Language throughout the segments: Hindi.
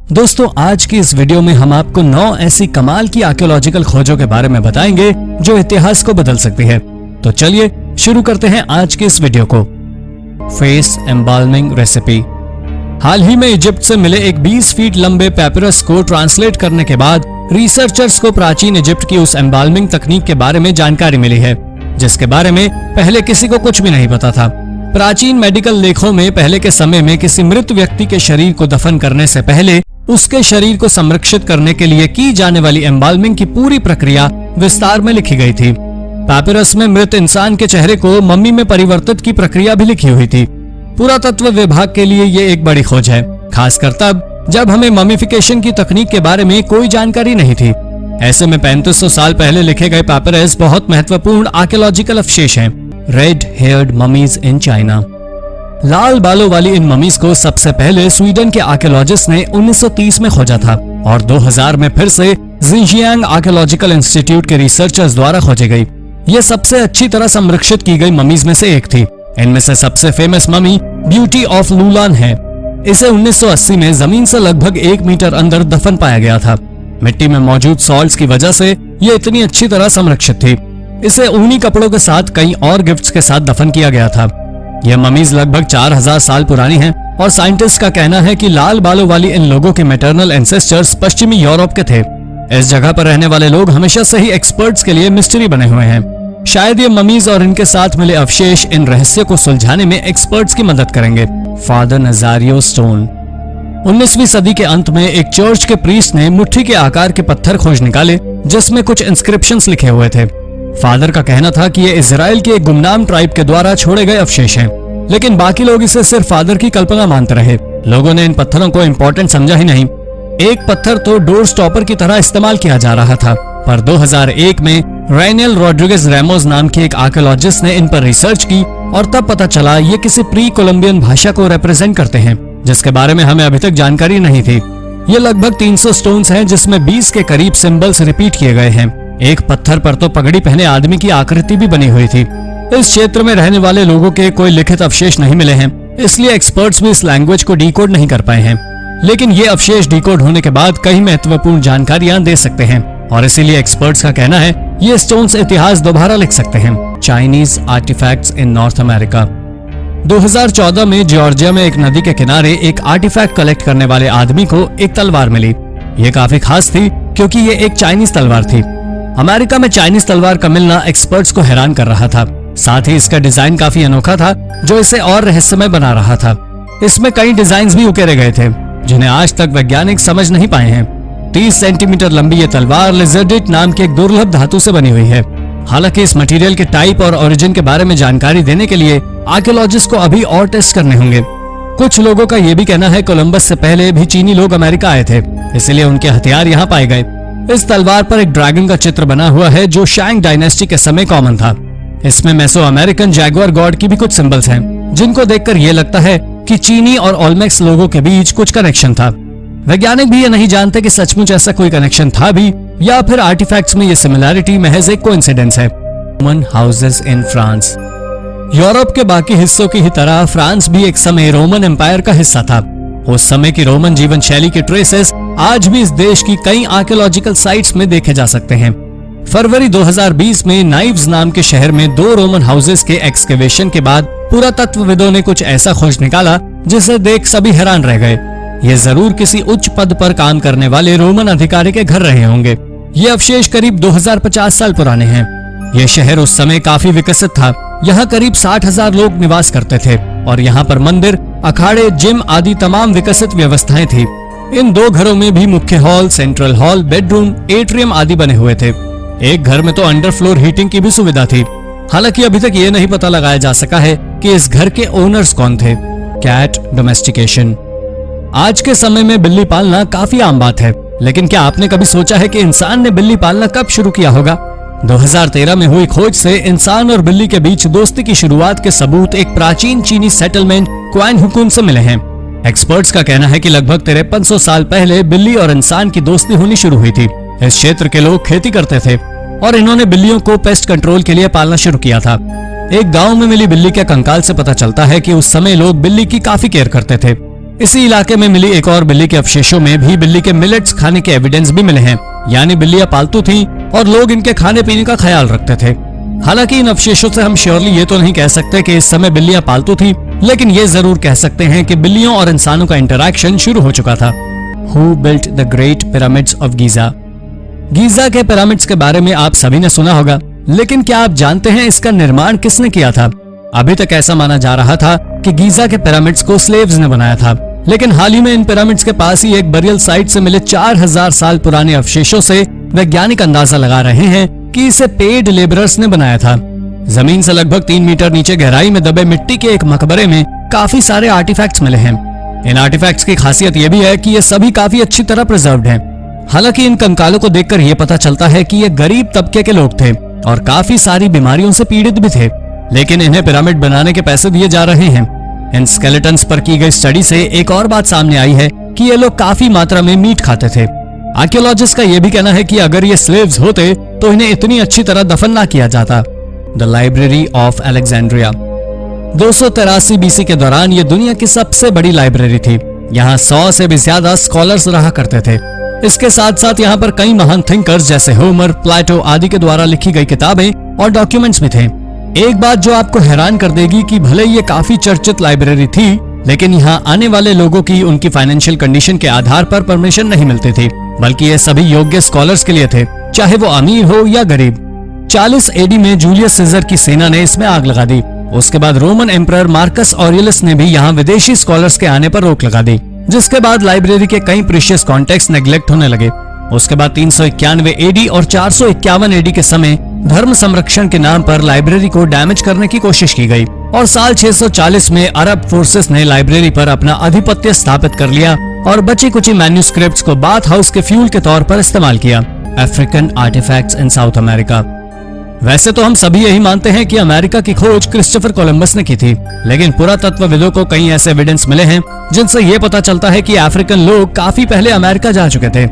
दोस्तों, आज की इस वीडियो में हम आपको 9 ऐसी कमाल की आर्कियोलॉजिकल खोजों के बारे में बताएंगे जो इतिहास को बदल सकती है। तो चलिए शुरू करते हैं आज की इस वीडियो को। Face embalming recipe. हाल ही में इजिप्ट से मिले एक 20 फीट लंबे पैपिरस को ट्रांसलेट करने के बाद रिसर्चर्स को प्राचीन इजिप्ट की उस एम्बाल्मिंग तकनीक के बारे में जानकारी मिली है, जिसके बारे में पहले किसी को कुछ भी नहीं पता था। प्राचीन मेडिकल लेखों में पहले के समय में किसी मृत व्यक्ति के शरीर को दफन करने से पहले उसके शरीर को संरक्षित करने के लिए की जाने वाली एम्बाल्मिंग की पूरी प्रक्रिया विस्तार में लिखी गई थी। पैपिरस में मृत इंसान के चेहरे को मम्मी में परिवर्तित की प्रक्रिया भी लिखी हुई थी। पुरातत्व विभाग के लिए ये एक बड़ी खोज है, खासकर तब जब हमें ममिफिकेशन की तकनीक के बारे में कोई जानकारी नहीं थी। ऐसे में 3500 साल पहले लिखे गए पैपिरस बहुत महत्वपूर्ण आर्कियोलॉजिकल अवशेष हैं। Red haired mummies in China. लाल बालों वाली इन ममीज को सबसे पहले स्वीडन के आर्कियोलॉजिस्ट ने 1930 में खोजा था और 2000 में फिर से जिंजियांग आर्कियोलॉजिकल इंस्टीट्यूट के रिसर्चर्स द्वारा खोजी गई। ये सबसे अच्छी तरह संरक्षित की गई ममीज में से एक थी। इनमें से सबसे फेमस ममी ब्यूटी ऑफ लुलान है। इसे 1980 में जमीन से लगभग 1 मीटर अंदर दफन पाया गया था। मिट्टी में मौजूद सॉल्ट्स की वजह से ये इतनी अच्छी तरह संरक्षित थी। इसे ऊनी कपड़ों के साथ कई और गिफ्ट्स के साथ दफन किया गया था। यह ममीज लगभग 4000 साल पुरानी हैं और साइंटिस्ट का कहना है कि लाल बालों वाली इन लोगों के मैटरनल एंसेस्टर्स पश्चिमी यूरोप के थे। इस जगह पर रहने वाले लोग हमेशा से ही एक्सपर्ट्स के लिए मिस्ट्री बने हुए हैं। शायद ये ममीज और इनके साथ मिले अवशेष इन रहस्य को सुलझाने में एक्सपर्ट्स की मदद करेंगे। Father नजारियो stone. 19वीं सदी के अंत में एक चर्च के प्रीस्ट ने मुट्ठी के आकार के पत्थर खोज निकाले जिसमें कुछ इंस्क्रिप्शंस लिखे हुए थे। फादर का कहना था कि ये इजराइल के एक गुमनाम ट्राइब के द्वारा छोड़े गए अवशेष हैं, लेकिन बाकी लोग इसे सिर्फ फादर की कल्पना मानते रहे। लोगों ने इन पत्थरों को इम्पोर्टेंट समझा ही नहीं। एक पत्थर तो डोर स्टॉपर की तरह इस्तेमाल किया जा रहा था, पर 2001 में रेनियल रॉड्रिगेज रैमोस नाम के एक आर्कियोलॉजिस्ट ने इन पर रिसर्च की और तब पता चला ये किसी प्री कोलंबियन भाषा को रिप्रेजेंट करते हैं, जिसके बारे में हमें अभी तक जानकारी नहीं थी। ये लगभग 300 स्टोन्स हैं जिसमें 20 के करीब सिंबल्स रिपीट किए गए हैं। एक पत्थर पर तो पगड़ी पहने आदमी की आकृति भी बनी हुई थी। इस क्षेत्र में रहने वाले लोगों के कोई लिखित अवशेष नहीं मिले हैं, इसलिए एक्सपर्ट्स भी इस लैंग्वेज को डिकोड नहीं कर पाए हैं। लेकिन ये अवशेष डिकोड होने के बाद कई महत्वपूर्ण जानकारियां दे सकते हैं और इसीलिए एक्सपर्ट्स का कहना है ये स्टोन्स इतिहास दोबारा लिख सकते हैं। चाइनीज आर्टिफैक्ट्स इन नॉर्थ अमेरिका। 2014 में जॉर्जिया में एक नदी के किनारे एक आर्टिफैक्ट कलेक्ट करने वाले आदमी को एक तलवार मिली। ये काफी खास थी क्योंकि ये एक चाइनीज तलवार थी। अमेरिका में चाइनीज तलवार का मिलना एक्सपर्ट्स को हैरान कर रहा था। साथ ही इसका डिजाइन काफी अनोखा था जो इसे और रहस्यमय बना रहा था। इसमें कई डिजाइन्स भी उकेरे गए थे जिन्हें आज तक वैज्ञानिक समझ नहीं पाए हैं। 30 सेंटीमीटर लंबी ये तलवार लिजर्डिट नाम के एक दुर्लभ धातु से बनी हुई है। हालांकि इस मटेरियल के टाइप और ओरिजिन के बारे में जानकारी देने के लिए आर्कियोलॉजिस्ट को अभी और टेस्ट करने होंगे। कुछ लोगों का ये भी कहना है कोलंबस से पहले भी चीनी लोग अमेरिका आए थे, इसलिए उनके हथियार यहाँ पाए गए। इस तलवार पर एक ड्रैगन का चित्र बना हुआ है जो शैंग डायनेस्टी के समय कॉमन था। इसमें मेसो अमेरिकन जैगुआर गॉड की भी कुछ सिंबल्स हैं, जिनको देखकर ये लगता है कि चीनी और ओल्मेक्स लोगों के बीच कुछ कनेक्शन था। वैज्ञानिक भी ये नहीं जानते कि सचमुच ऐसा कोई कनेक्शन था भी या फिर आर्टिफैक्ट्स में ये सिमिलैरिटी महज एक कोइंसिडेंस है। Roman houses in France. Europe के बाकी हिस्सों की ही तरह फ्रांस भी एक समय रोमन एम्पायर का हिस्सा था। उस समय की रोमन जीवन शैली के ट्रेसेस आज भी इस देश की कई आर्कियोलॉजिकल साइट्स में देखे जा सकते हैं। फरवरी 2020 में नाइव्स नाम के शहर में 2 रोमन हाउसेस के एक्सकेवेशन के बाद पुरातत्वविदों ने कुछ ऐसा खोज निकाला जिसे देख सभी हैरान रह गए। ये जरूर किसी उच्च पद पर काम करने वाले रोमन अधिकारी के घर रहे होंगे। ये अवशेष करीब 2050 साल पुराने हैं। ये शहर उस समय काफी विकसित था। यहाँ करीब 60,000 लोग निवास करते थे और यहाँ पर मंदिर, अखाड़े, जिम आदि तमाम विकसित व्यवस्थाएं थी। इन 2 घरों में भी मुख्य hall, central hall, bedroom, atrium आदि बने हुए थे। एक घर में तो अंडर फ्लोर हीटिंग की भी सुविधा थी। हालांकि अभी तक ये नहीं पता लगाया जा सका है कि इस घर के ओनर्स कौन थे। Cat domestication. आज के समय में बिल्ली पालना काफी आम बात है, लेकिन क्या आपने कभी सोचा है कि इंसान ने बिल्ली पालना कब शुरू किया होगा? 2013 में हुई खोज से इंसान और बिल्ली के बीच दोस्ती की शुरुआत के सबूत एक प्राचीन चीनी सेटलमेंट क्वान हुकुन से मिले हैं। एक्सपर्ट्स का कहना है कि लगभग 5300 साल पहले बिल्ली और इंसान की दोस्ती होनी शुरू हुई थी। इस क्षेत्र के लोग खेती करते थे और इन्होंने बिल्लियों को पेस्ट कंट्रोल के लिए पालना शुरू किया था। एक गांव में मिली बिल्ली के कंकाल से पता चलता है कि उस समय लोग बिल्ली की काफी केयर करते थे। इसी इलाके में मिली एक और बिल्ली के अवशेषों में भी बिल्ली के मिलेट्स खाने के एविडेंस भी मिले हैं, यानी बिल्लियां पालतू थीं और लोग इनके खाने पीने का ख्याल रखते थे। हालांकि इन अवशेषों से हम श्योरली ये तो नहीं कह सकते कि इस समय बिल्लियां पालतू थी, लेकिन ये जरूर कह सकते हैं कि बिल्लियों और इंसानों का इंटरैक्शन शुरू हो चुका था। Who built the Great Pyramids of Giza? Giza के पिरामिड्स के बारे में आप सभी ने सुना होगा, लेकिन क्या आप जानते हैं इसका निर्माण किसने किया था? अभी तक ऐसा माना जा रहा था कि गीजा के पिरामिड्स को स्लेव्स ने बनाया था, लेकिन हाल ही में इन पिरामिड्स के पास ही एक बरियल साइट से मिले 4000 साल पुराने अवशेषों से वैज्ञानिक अंदाजा लगा रहे हैं कि इसे पेड लेबरर्स ने बनाया था। जमीन से लगभग 3 मीटर नीचे गहराई में दबे मिट्टी के एक मकबरे में काफी सारे आर्टिफैक्ट्स मिले हैं। इन आर्टिफैक्ट्स की खासियत यह भी है कि ये सभी काफी अच्छी तरह प्रिजर्व्ड हैं। हालांकि इन कंकालों को देखकर यह पता चलता है कि ये गरीब तबके के लोग थे और काफी सारी बीमारियों से पीड़ित भी थे, लेकिन इन्हें पिरामिड बनाने के पैसे दिए जा रहे हैं। इन स्केलेटन्स पर की गई स्टडी से एक और बात सामने आई है कि ये लोग काफी मात्रा में मीट खाते थे। आर्कियोलॉजिस्ट का यह भी कहना है कि अगर ये स्लेव्स होते तो इन्हें इतनी अच्छी तरह दफन ना किया जाता। The library of Alexandria 283 BC के दौरान ये दुनिया की सबसे बड़ी लाइब्रेरी थी। यहाँ 100 से भी ज्यादा स्कॉलर्स रहा करते थे। इसके साथ साथ यहाँ पर कई महान थिंकर्स जैसे होमर, प्लेटो आदि के द्वारा लिखी गई किताबें और डॉक्यूमेंट्स भी थे। एक बात जो आपको हैरान कर देगी कि भले ये काफी चर्चित लाइब्रेरी थी, लेकिन यहाँ आने वाले लोगों की उनकी फाइनेंशियल कंडीशन के आधार पर परमिशन नहीं मिलती थी, बल्कि ये सभी योग्य स्कॉलर्स के लिए थे, चाहे वो अमीर हो या गरीब। 40 एडी में जूलियस सीजर की सेना ने इसमें आग लगा दी। उसके बाद रोमन एम्परर मार्कस ऑरियलिस ने भी यहाँ विदेशी स्कॉलर्स के आने पर रोक लगा दी, जिसके बाद लाइब्रेरी के कई प्रीशियस कॉन्टेक्स्ट नेग्लेक्ट होने लगे। उसके बाद 391 एडी और 451 एडी के समय धर्म संरक्षण के नाम पर लाइब्रेरी को डैमेज करने की कोशिश की गई और साल 640 में अरब फोर्सेस ने लाइब्रेरी पर अपना आधिपत्य स्थापित कर लिया और बची कुची मैन्यूस्क्रिप्ट्स को बाथ हाउस के फ्यूल के तौर पर इस्तेमाल किया। अफ्रीकन आर्टिफैक्ट्स इन साउथ अमेरिका। वैसे तो हम सभी यही मानते हैं कि अमेरिका की खोज क्रिस्टोफर कोलंबस ने की थी, लेकिन पुरातत्वविदों को कई ऐसे एविडेंस मिले हैं जिनसे ये पता चलता है कि अफ्रीकन लोग काफी पहले अमेरिका जा चुके थे।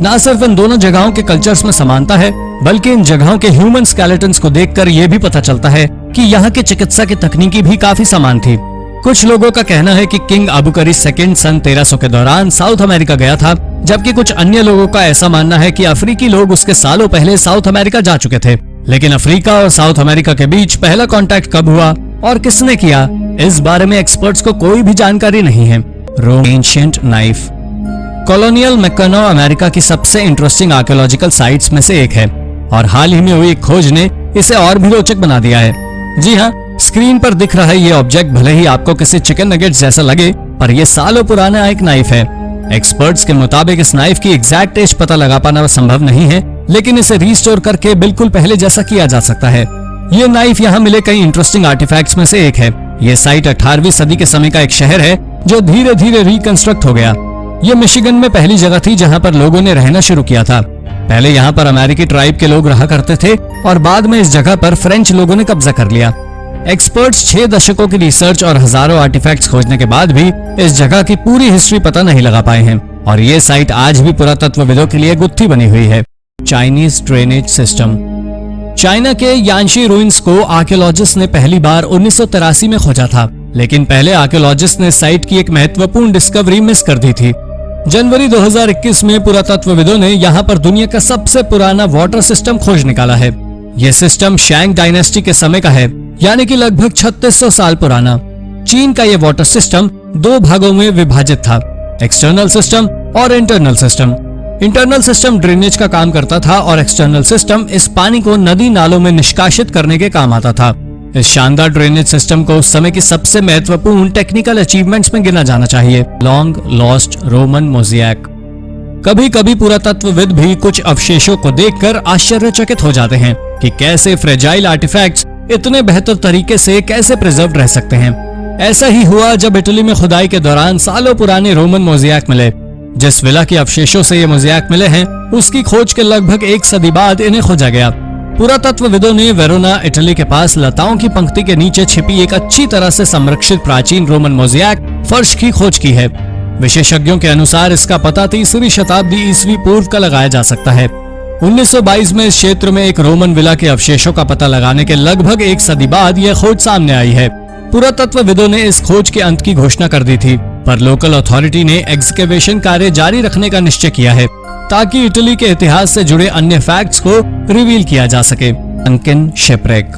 न सिर्फ इन दोनों जगहों के कल्चर्स में समानता है, बल्कि इन जगहों के ह्यूमन स्केलेटन्स को देखकर यह भी पता चलता है कि यहाँ की चिकित्सा की तकनीकी भी काफी समान थी। कुछ लोगों का कहना है कि किंग अबुकरी II सन 1300 के दौरान साउथ अमेरिका गया था, जबकि कुछ अन्य लोगों का ऐसा मानना है कि अफ्रीकी लोग उसके सालों पहले साउथ अमेरिका जा चुके थे। लेकिन अफ्रीका और साउथ अमेरिका के बीच पहला कांटेक्ट कब हुआ और किसने किया, इस बारे में एक्सपर्ट्स को कोई भी जानकारी नहीं है। रोम एंशिएंट नाइफ। कॉलोनियल मैकनो अमेरिका की सबसे इंटरेस्टिंग आर्कियोलॉजिकल साइट्स में से एक है और हाल ही में हुई खोज ने इसे और भी रोचक बना दिया है। जी हाँ, स्क्रीन पर दिख रहा है ये ऑब्जेक्ट भले ही आपको किसी चिकन नगेट्स जैसा लगे, पर यह सालों पुराना एक नाइफ है। एक्सपर्ट्स के मुताबिक इस नाइफ की एग्जैक्ट एज पता लगा पाना संभव नहीं है, लेकिन इसे रीस्टोर करके बिल्कुल पहले जैसा किया जा सकता है। ये नाइफ यहाँ मिले कई इंटरेस्टिंग आर्टिफैक्ट्स में से एक है। ये साइट 18वीं सदी के समय का एक शहर है जो धीरे धीरे रिकंस्ट्रक्ट हो गया। ये मिशिगन में पहली जगह थी जहाँ पर लोगों ने रहना शुरू किया था। पहले यहाँ पर अमेरिकी ट्राइब के लोग रहा करते थे और बाद में इस जगह पर फ्रेंच लोगों ने कब्जा कर लिया। एक्सपर्ट्स 6 दशकों की रिसर्च और हजारों आर्टिफैक्ट्स खोजने के बाद भी इस जगह की पूरी हिस्ट्री पता नहीं लगा पाए हैं और ये साइट आज भी पुरातत्वविदों के लिए गुत्थी बनी हुई है। Chinese drainage system. चाइना के यानशी रूइंस को आर्कियोलॉजिस्ट ने पहली बार 1983 में खोजा था, लेकिन पहले आर्कियोलॉजिस्ट ने साइट की एक महत्वपूर्ण डिस्कवरी मिस कर दी थी। जनवरी 2021 में पुरातत्वविदों ने यहाँ पर दुनिया का सबसे पुराना वाटर सिस्टम खोज निकाला है। यह सिस्टम शैंग डायनेस्टी के समय का है, यानी कि लगभग 3600 साल पुराना। चीन का यह वाटर सिस्टम 2 भागों में विभाजित था, एक्सटर्नल सिस्टम और internal system. Internal system drainage का काम करता था और एक्सटर्नल सिस्टम इस पानी को नदी नालों में निष्कासित करने के काम आता था। इस शानदार ड्रेनेज सिस्टम को उस समय की सबसे महत्वपूर्ण टेक्निकल अचीवमेंट्स में गिना जाना चाहिए। Long lost Roman mosaic. कभी कभी पुरातत्वविद भी कुछ अवशेषों को देखकर आश्चर्यचकित हो जाते हैं कि कैसे फ्रेजाइल आर्टिफैक्ट्स इतने बेहतर तरीके से कैसे प्रिजर्व रह सकते हैं। ऐसा ही हुआ जब इटली में खुदाई के दौरान सालों पुराने रोमन मोज़ेक मिले। जिस विला के अवशेषों से ये मोज़ेक मिले हैं, उसकी खोज के लगभग 1 सदी बाद इन्हें खोजा गया। पुरातत्वविदों ने वेरोना, इटली के पास लताओं की पंक्ति के नीचे छिपी एक अच्छी तरह से संरक्षित प्राचीन रोमन मोज़ेक फर्श की खोज की है। विशेषज्ञों के अनुसार इसका पता 3वीं शताब्दी ईस्वी पूर्व का लगाया जा सकता है। 1922 में इस क्षेत्र में एक रोमन विला के अवशेषों का पता लगाने के लगभग 1 सदी बाद यह खोज सामने आई है। पुरातत्वविदों ने इस खोज के अंत की घोषणा कर दी थी। पर लोकल अथॉरिटी ने एक्सकेवेशन कार्य जारी रखने का निश्चय किया है ताकि इटली के इतिहास से जुड़े अन्य फैक्ट्स को रिवील किया जा सके। Drunken shipwreck.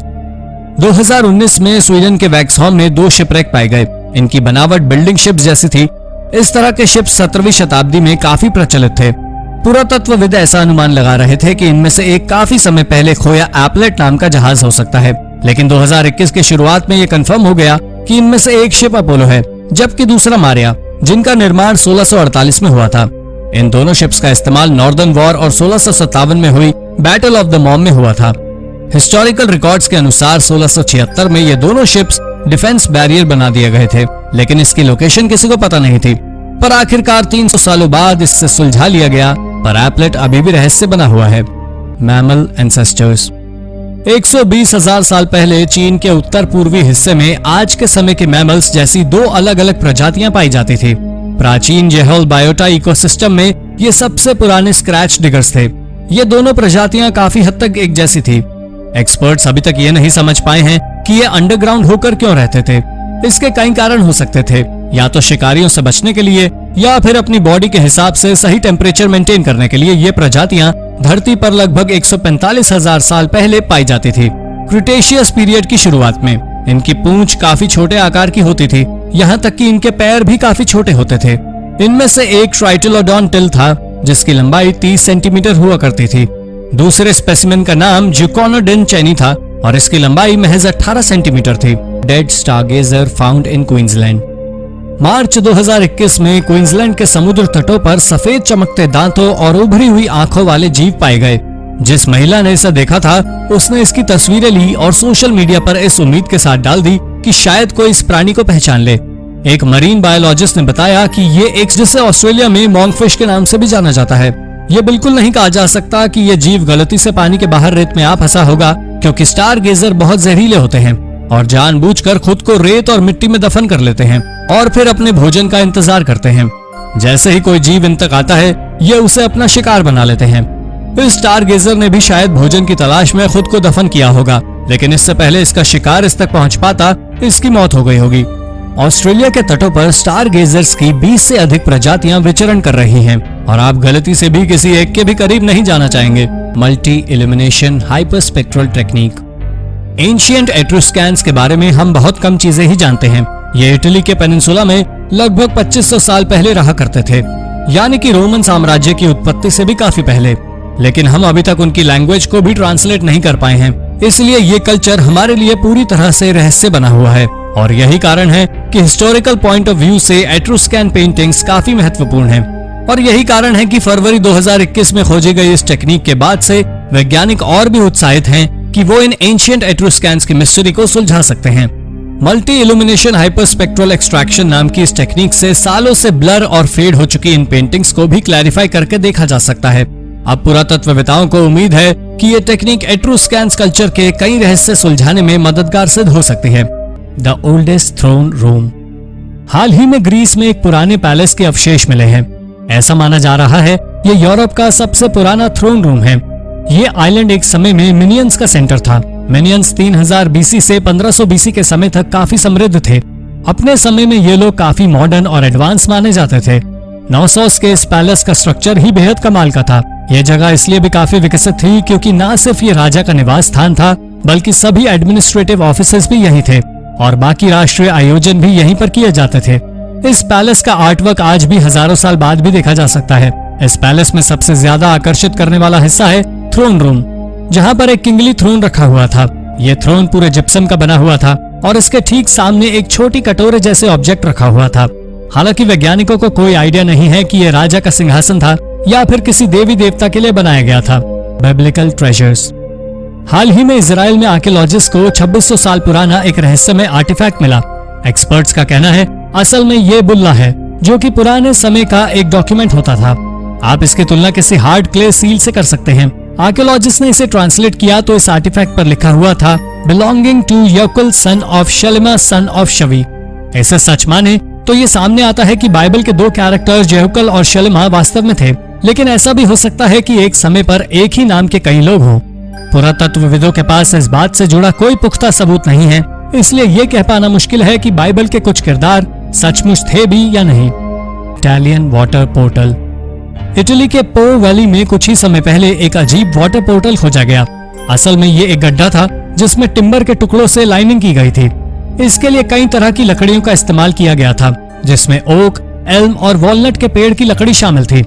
2019 में स्वीडन के वैक्सहॉम में 2 शिपरेक पाए गए। इनकी बनावट बिल्डिंग शिप्स जैसी थी। इस तरह के शिप्स 17वीं शताब्दी में काफी प्रचलित थे। पुरातत्वविद ऐसा अनुमान लगा रहे थे कि इनमें से एक काफी समय पहले खोया एपलेट नाम का जहाज हो सकता है, लेकिन 2021 के शुरुआत में यह कंफर्म हो गया कि इनमें से एक शिप अपोलो है, जबकि दूसरा मारिया, जिनका निर्माण 1648 में हुआ था। इन दोनों शिप्स का इस्तेमाल नॉर्दर्न वॉर और 1657 में हुई बैटल ऑफ द मॉम में हुआ था। हिस्टोरिकल रिकॉर्ड्स के अनुसार 1676 में ये दोनों शिप्स डिफेंस बैरियर बना दिए गए थे, लेकिन इसकी लोकेशन किसी को पता नहीं थी। पर आखिरकार 300 सालों बाद इससे सुलझा लिया गया, पर एपलेट अभी भी रहस्य बना हुआ है। Mammal ancestors. 120,000 साल पहले चीन के उत्तर पूर्वी हिस्से में आज के समय के मैमल्स जैसी 2 अलग अलग प्रजातियां पाई जाती थी। प्राचीन जेहोल बायोटा इकोसिस्टम में ये सबसे पुराने स्क्रैच डिगर्स थे। ये दोनों प्रजातियां काफी हद तक एक जैसी थी। एक्सपर्ट्स अभी तक ये नहीं समझ पाए हैं कि ये अंडरग्राउंड होकर क्यों रहते थे। इसके कई कारण हो सकते थे, या तो शिकारियों से बचने के लिए या फिर अपनी बॉडी के हिसाब से सही टेम्परेचर मेंटेन करने के लिए। ये प्रजातियां धरती पर लगभग 145,000 साल पहले पाई जाती थी। क्रिटेशियस पीरियड की शुरुआत में इनकी पूंछ काफी छोटे आकार की होती थी, यहाँ तक कि इनके पैर भी काफी छोटे होते थे। इनमें से एक ट्राइटिलोडॉन टिल था जिसकी लंबाई 30 सेंटीमीटर हुआ करती थी। दूसरे स्पेसिमेन का नाम जुकोनोडिन चैनी था और इसकी लंबाई महज 18 सेंटीमीटर थी। Dead stargazer found in Queensland. March 2021 में क्वींसलैंड के समुद्र तटों पर सफेद चमकते दांतों और उभरी हुई आंखों वाले जीव पाए गए। जिस महिला ने इसे देखा था उसने इसकी तस्वीरें ली और सोशल मीडिया पर इस उम्मीद के साथ डाल दी कि शायद कोई इस प्राणी को पहचान ले। एक मरीन बायोलॉजिस्ट ने बताया कि ये एक, जिसे ऑस्ट्रेलिया में मॉन्गफिश के नाम से भी जाना जाता है। ये बिल्कुल नहीं कहा जा सकता कि ये जीव गलती से पानी के बाहर रेत में आ फंसा होगा, क्योंकि स्टारगेजर बहुत जहरीले होते हैं और जानबूझकर खुद को रेत और मिट्टी में दफन कर लेते हैं और फिर अपने भोजन का इंतजार करते हैं। जैसे ही कोई जीव इन तक आता है ये उसे अपना शिकार बना लेते हैं। इस स्टारगेजर ने भी शायद भोजन की तलाश में खुद को दफन किया होगा, लेकिन इससे पहले इसका शिकार इस तक पहुंच पाता इसकी मौत हो गई होगी। ऑस्ट्रेलिया के तटों पर स्टारगेजर्स की 20 से अधिक प्रजातियां विचरण कर रही हैं और आप गलती से भी किसी एक के भी करीब नहीं जाना चाहेंगे। Multi illumination hyperspectral technique. Ancient Etruscans के बारे में हम बहुत कम चीजें ही जानते हैं। ये इटली के पेनिनसुला में लगभग 2500 साल पहले रहा करते थे, यानी कि रोमन साम्राज्य की उत्पत्ति से भी काफी पहले। लेकिन हम अभी तक उनकी लैंग्वेज को भी ट्रांसलेट नहीं कर पाए हैं, इसलिए ये कल्चर हमारे लिए पूरी तरह से रहस्य बना हुआ है। और यही कारण है कि हिस्टोरिकल पॉइंट ऑफ व्यू से एट्रुस्कैन पेंटिंग्स काफी महत्वपूर्ण हैं। और यही कारण है कि फरवरी 2021 में खोजी गई इस टेक्निक के बाद से वैज्ञानिक और भी उत्साहित हैं कि वो इन एंशिएंट एट्रुस्कैंस की मिस्ट्री को सुलझा सकते हैं। मल्टी इल्यूमिनेशन हाइपरस्पेक्ट्रल एक्सट्रैक्शन नाम की इस टेक्निक से सालों से ब्लर और फेड हो चुकी इन पेंटिंग्स को भी क्लैरिफाई करके देखा जा सकता है। अब पुरातत्ववेताओं को उम्मीद है कि ये टेक्निक एट्रुस्कैंस कल्चर के कई रहस्य सुलझाने में मददगार सिद्ध हो सकती है। The oldest throne room. हाल ही में ग्रीस में एक पुराने पैलेस के अवशेष मिले हैं। ऐसा माना जा रहा है ये यूरोप का सबसे पुराना थ्रोन रूम है। ये आइलैंड एक समय में मिनियंस का सेंटर था। मिनियंस 3000 बीसी से 1500 बीसी के समय तक काफी समृद्ध थे। अपने समय में ये लोग काफी मॉडर्न और एडवांस माने जाते थे। 900 के इस पैलेस का स्ट्रक्चर ही बेहद कमाल का था। यह जगह इसलिए भी काफी विकसित थी क्योंकि न सिर्फ ये राजा का निवास स्थान था, बल्कि सभी एडमिनिस्ट्रेटिव ऑफिसेस भी यही थे और बाकी राष्ट्रीय आयोजन भी यहीं पर किए जाते थे। इस पैलेस का आर्टवर्क आज भी हजारों साल बाद भी देखा जा सकता है। इस पैलेस में सबसे ज्यादा आकर्षित करने वाला हिस्सा है थ्रोन रूम, जहाँ पर एक किंगली थ्रोन रखा हुआ था। ये थ्रोन पूरे जिप्सम का बना हुआ था और इसके ठीक सामने एक छोटी कटोरे जैसे ऑब्जेक्ट रखा हुआ था। हालांकि वैज्ञानिकों को कोई आइडिया नहीं है कि यह राजा का सिंहासन था या फिर किसी देवी देवता के लिए बनाया गया था। Biblical treasures. हाल ही में इजराइल में आर्कियोलॉजिस्ट को 2600 साल पुराना एक रहस्यमय आर्टिफैक्ट मिला। एक्सपर्ट्स का कहना है असल में ये बुल्ला है, जो कि पुराने समय का एक डॉक्यूमेंट होता था। आप इसकी तुलना किसी हार्ड क्ले सील से कर सकते हैं। आर्कियोलॉजिस्ट ने इसे ट्रांसलेट किया तो इस आर्टिफैक्ट पर लिखा हुआ था belonging to Yakul son of Shalema son of Shavi. ऐसे सच माने तो ये सामने आता है कि बाइबल के 2 कैरेक्टर जेहुकल और शलेमा वास्तव में थे, लेकिन ऐसा भी हो सकता है कि एक समय पर एक ही नाम के कई लोग हों। पुरातत्वविदों के पास इस बात से जुड़ा कोई पुख्ता सबूत नहीं है, इसलिए ये कह पाना मुश्किल है कि बाइबल के कुछ किरदार सचमुच थे भी या नहीं। Italian water portal. इटली के पो वैली में कुछ ही समय पहले एक अजीब वाटर पोर्टल खोजा गया। असल में ये एक गड्ढा था जिसमें टिम्बर के टुकड़ों से लाइनिंग की गई थी। इसके लिए कई तरह की लकड़ियों का इस्तेमाल किया गया था, जिसमें ओक, एल्म और वॉलनट के पेड़ की लकड़ी शामिल थी।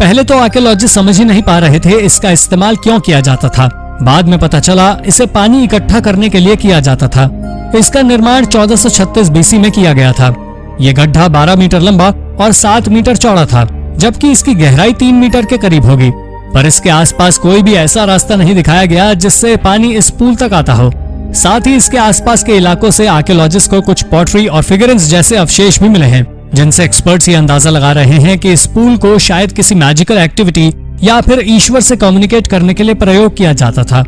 पहले तो आर्कियोलॉजिस्ट समझ ही नहीं पा रहे थे इसका इस्तेमाल क्यों किया जाता था। बाद में पता चला इसे पानी इकट्ठा करने के लिए किया जाता था। इसका निर्माण 1436 बीसी में किया गया था। ये गड्ढा 12 मीटर लंबा और 7 मीटर चौड़ा था, जबकि इसकी गहराई 3 मीटर के करीब होगी। पर इसके आसपास कोई भी ऐसा रास्ता नहीं दिखाया गया जिससे पानी इस पूल तक आता हो। साथ ही इसके आसपास के इलाकों से आर्कियोलॉजिस्ट को कुछ पॉटरी और फिगरेंस जैसे अवशेष भी मिले हैं, जिनसे एक्सपर्ट्स ये अंदाजा लगा रहे हैं कि इस पूल को शायद किसी मैजिकल एक्टिविटी या फिर ईश्वर से कम्युनिकेट करने के लिए प्रयोग किया जाता था।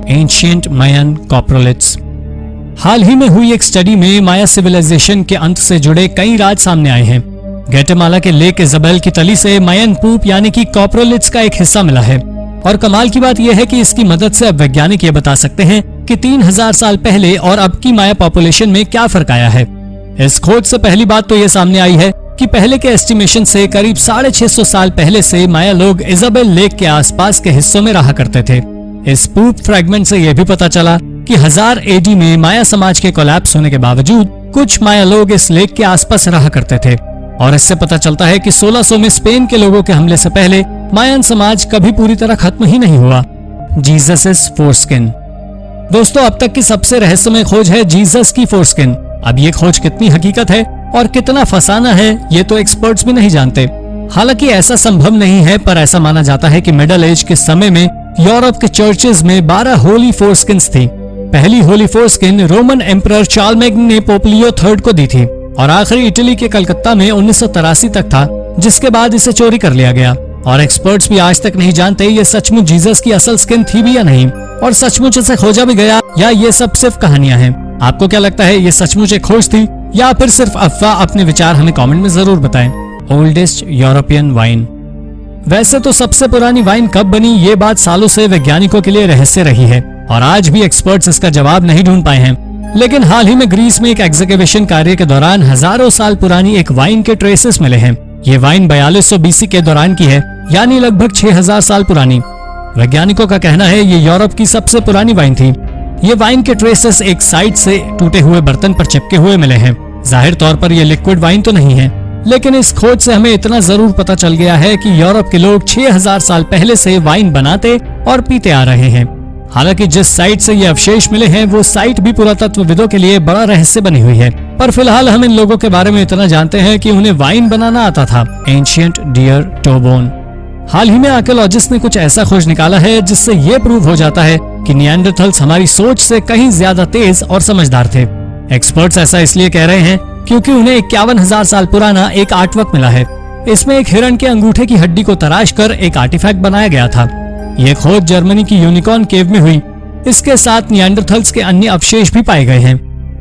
एंशिएंट मायन कॉप्रोलिथ्स। हाल ही में हुई एक स्टडी में माया सिविलाइजेशन के अंत से जुड़े कई राज सामने आए हैं। ग्वाटेमाला के लेक इजाबेल की तली से मायन पूप यानी कि कॉप्रोलिथ्स का एक हिस्सा मिला है। और कमाल की बात यह है कि इसकी मदद से अब वैज्ञानिक ये बता सकते हैं कि 3000 साल पहले और अब की माया पॉपुलेशन में क्या फर्क आया है। इस खोज से पहली बात तो ये सामने आई है कि पहले के एस्टिमेशन से करीब 650 साल पहले से माया लोग इजाबेल लेक के आसपास के हिस्सों में रहा करते थे। इस पूप फ्रैगमेंट से यह भी पता चला कि 1000 एडी में माया समाज के कोलैप्स होने के बावजूद कुछ माया लोग इस लेक के आसपास रहा करते थे। और इससे पता चलता है कि 1600 में स्पेन के लोगों के हमले से पहले मायन समाज कभी पूरी तरह खत्म ही नहीं हुआ। Jesus foreskin. दोस्तों, अब तक की सबसे रहस्यमय खोज है जीसस की फोरस्किन। अब ये खोज कितनी हकीकत है और कितना फसाना है ये तो एक्सपर्ट्स भी नहीं जानते। हालांकि ऐसा संभव नहीं है, पर ऐसा माना जाता है कि मिडल एज के समय में यूरोप के चर्चेज में 12 होली फोरस्किन्स थी। पहली होली फोरस्किन रोमन एम्परर चार्लमेग्न ने पोप लियो III को दी थी और आखिरी इटली के कलकत्ता में 1983 तक था, जिसके बाद इसे चोरी कर लिया गया। और एक्सपर्ट्स भी आज तक नहीं जानते ये सचमुच जीसस की असल स्किन थी भी या नहीं, और सचमुच इसे खोजा भी गया या ये सब सिर्फ कहानियां हैं। आपको क्या लगता है, ये सचमुच एक खोज थी या फिर सिर्फ अफवाह? अपने विचार हमें कमेंट में जरूर बताएं। Oldest European wine. वैसे तो सबसे पुरानी वाइन कब बनी ये बात सालों से वैज्ञानिकों के लिए रहस्य रही है और आज भी एक्सपर्ट्स इसका जवाब नहीं ढूंढ पाए हैं। लेकिन हाल ही में ग्रीस में एक एग्जीक्यूशन कार्य के दौरान हजारों साल पुरानी एक वाइन के ट्रेसेस मिले हैं। ये वाइन 4200 बीसी के दौरान की है, यानी लगभग 6000 साल पुरानी। वैज्ञानिकों का कहना है ये यूरोप की सबसे पुरानी वाइन थी। ये वाइन के ट्रेसेस एक साइड से टूटे हुए बर्तन पर चिपके हुए मिले हैं। जाहिर तौर पर ये लिक्विड वाइन तो नहीं है, लेकिन इस खोज से हमें इतना जरूर पता चल गया है कि यूरोप के लोग 6000 साल पहले से वाइन बनाते और पीते आ रहे हैं। हालांकि जिस साइट से ये अवशेष मिले हैं वो साइट भी पुरातत्वविदों के लिए बड़ा रहस्य बनी हुई है, पर फिलहाल हम इन लोगों के बारे में इतना जानते हैं कि उन्हें वाइन बनाना आता था। Ancient deer toe bone. हाल ही में आर्कियोलॉजिस्ट ने कुछ ऐसा खोज निकाला है जिससे ये प्रूव हो जाता है कि निएंडरथल्स हमारी सोच से कहीं ज्यादा तेज और समझदार थे। एक्सपर्ट्स ऐसा इसलिए कह रहे हैं क्योंकि उन्हें 51,000 साल पुराना एक आर्टवर्क मिला है। इसमें एक हिरण के अंगूठे की हड्डी को तराश कर एक आर्टिफैक्ट बनाया गया था। यह खोज जर्मनी की यूनिकॉर्न केव में हुई। इसके साथ निएंडरथल्स के अन्य अवशेष भी पाए गए हैं।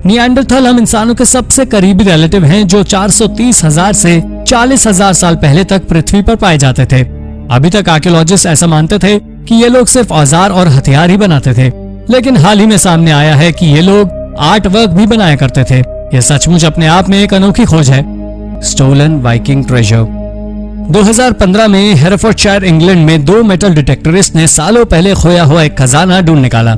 निएंडरथल हम इंसानों के सबसे करीबी रिलेटिव हैं जो 430,000 से 40,000 साल पहले तक पृथ्वी पर पाए जाते थे। अभी तक आर्कियोलॉजिस्ट ऐसा मानते थे कि ये लोग सिर्फ औजार और हथियार ही बनाते थे, लेकिन हाल ही में सामने आया है कि ये लोग आर्ट वर्क भी बनाया करते थे। यह सचमुच अपने आप में एक अनोखी खोज है। Stolen Viking treasure. 2015 में हेरेफोर्डशायर इंग्लैंड में 2 मेटल डिटेक्टरिस्ट ने सालों पहले खोया हुआ एक खजाना ढूंढ निकाला।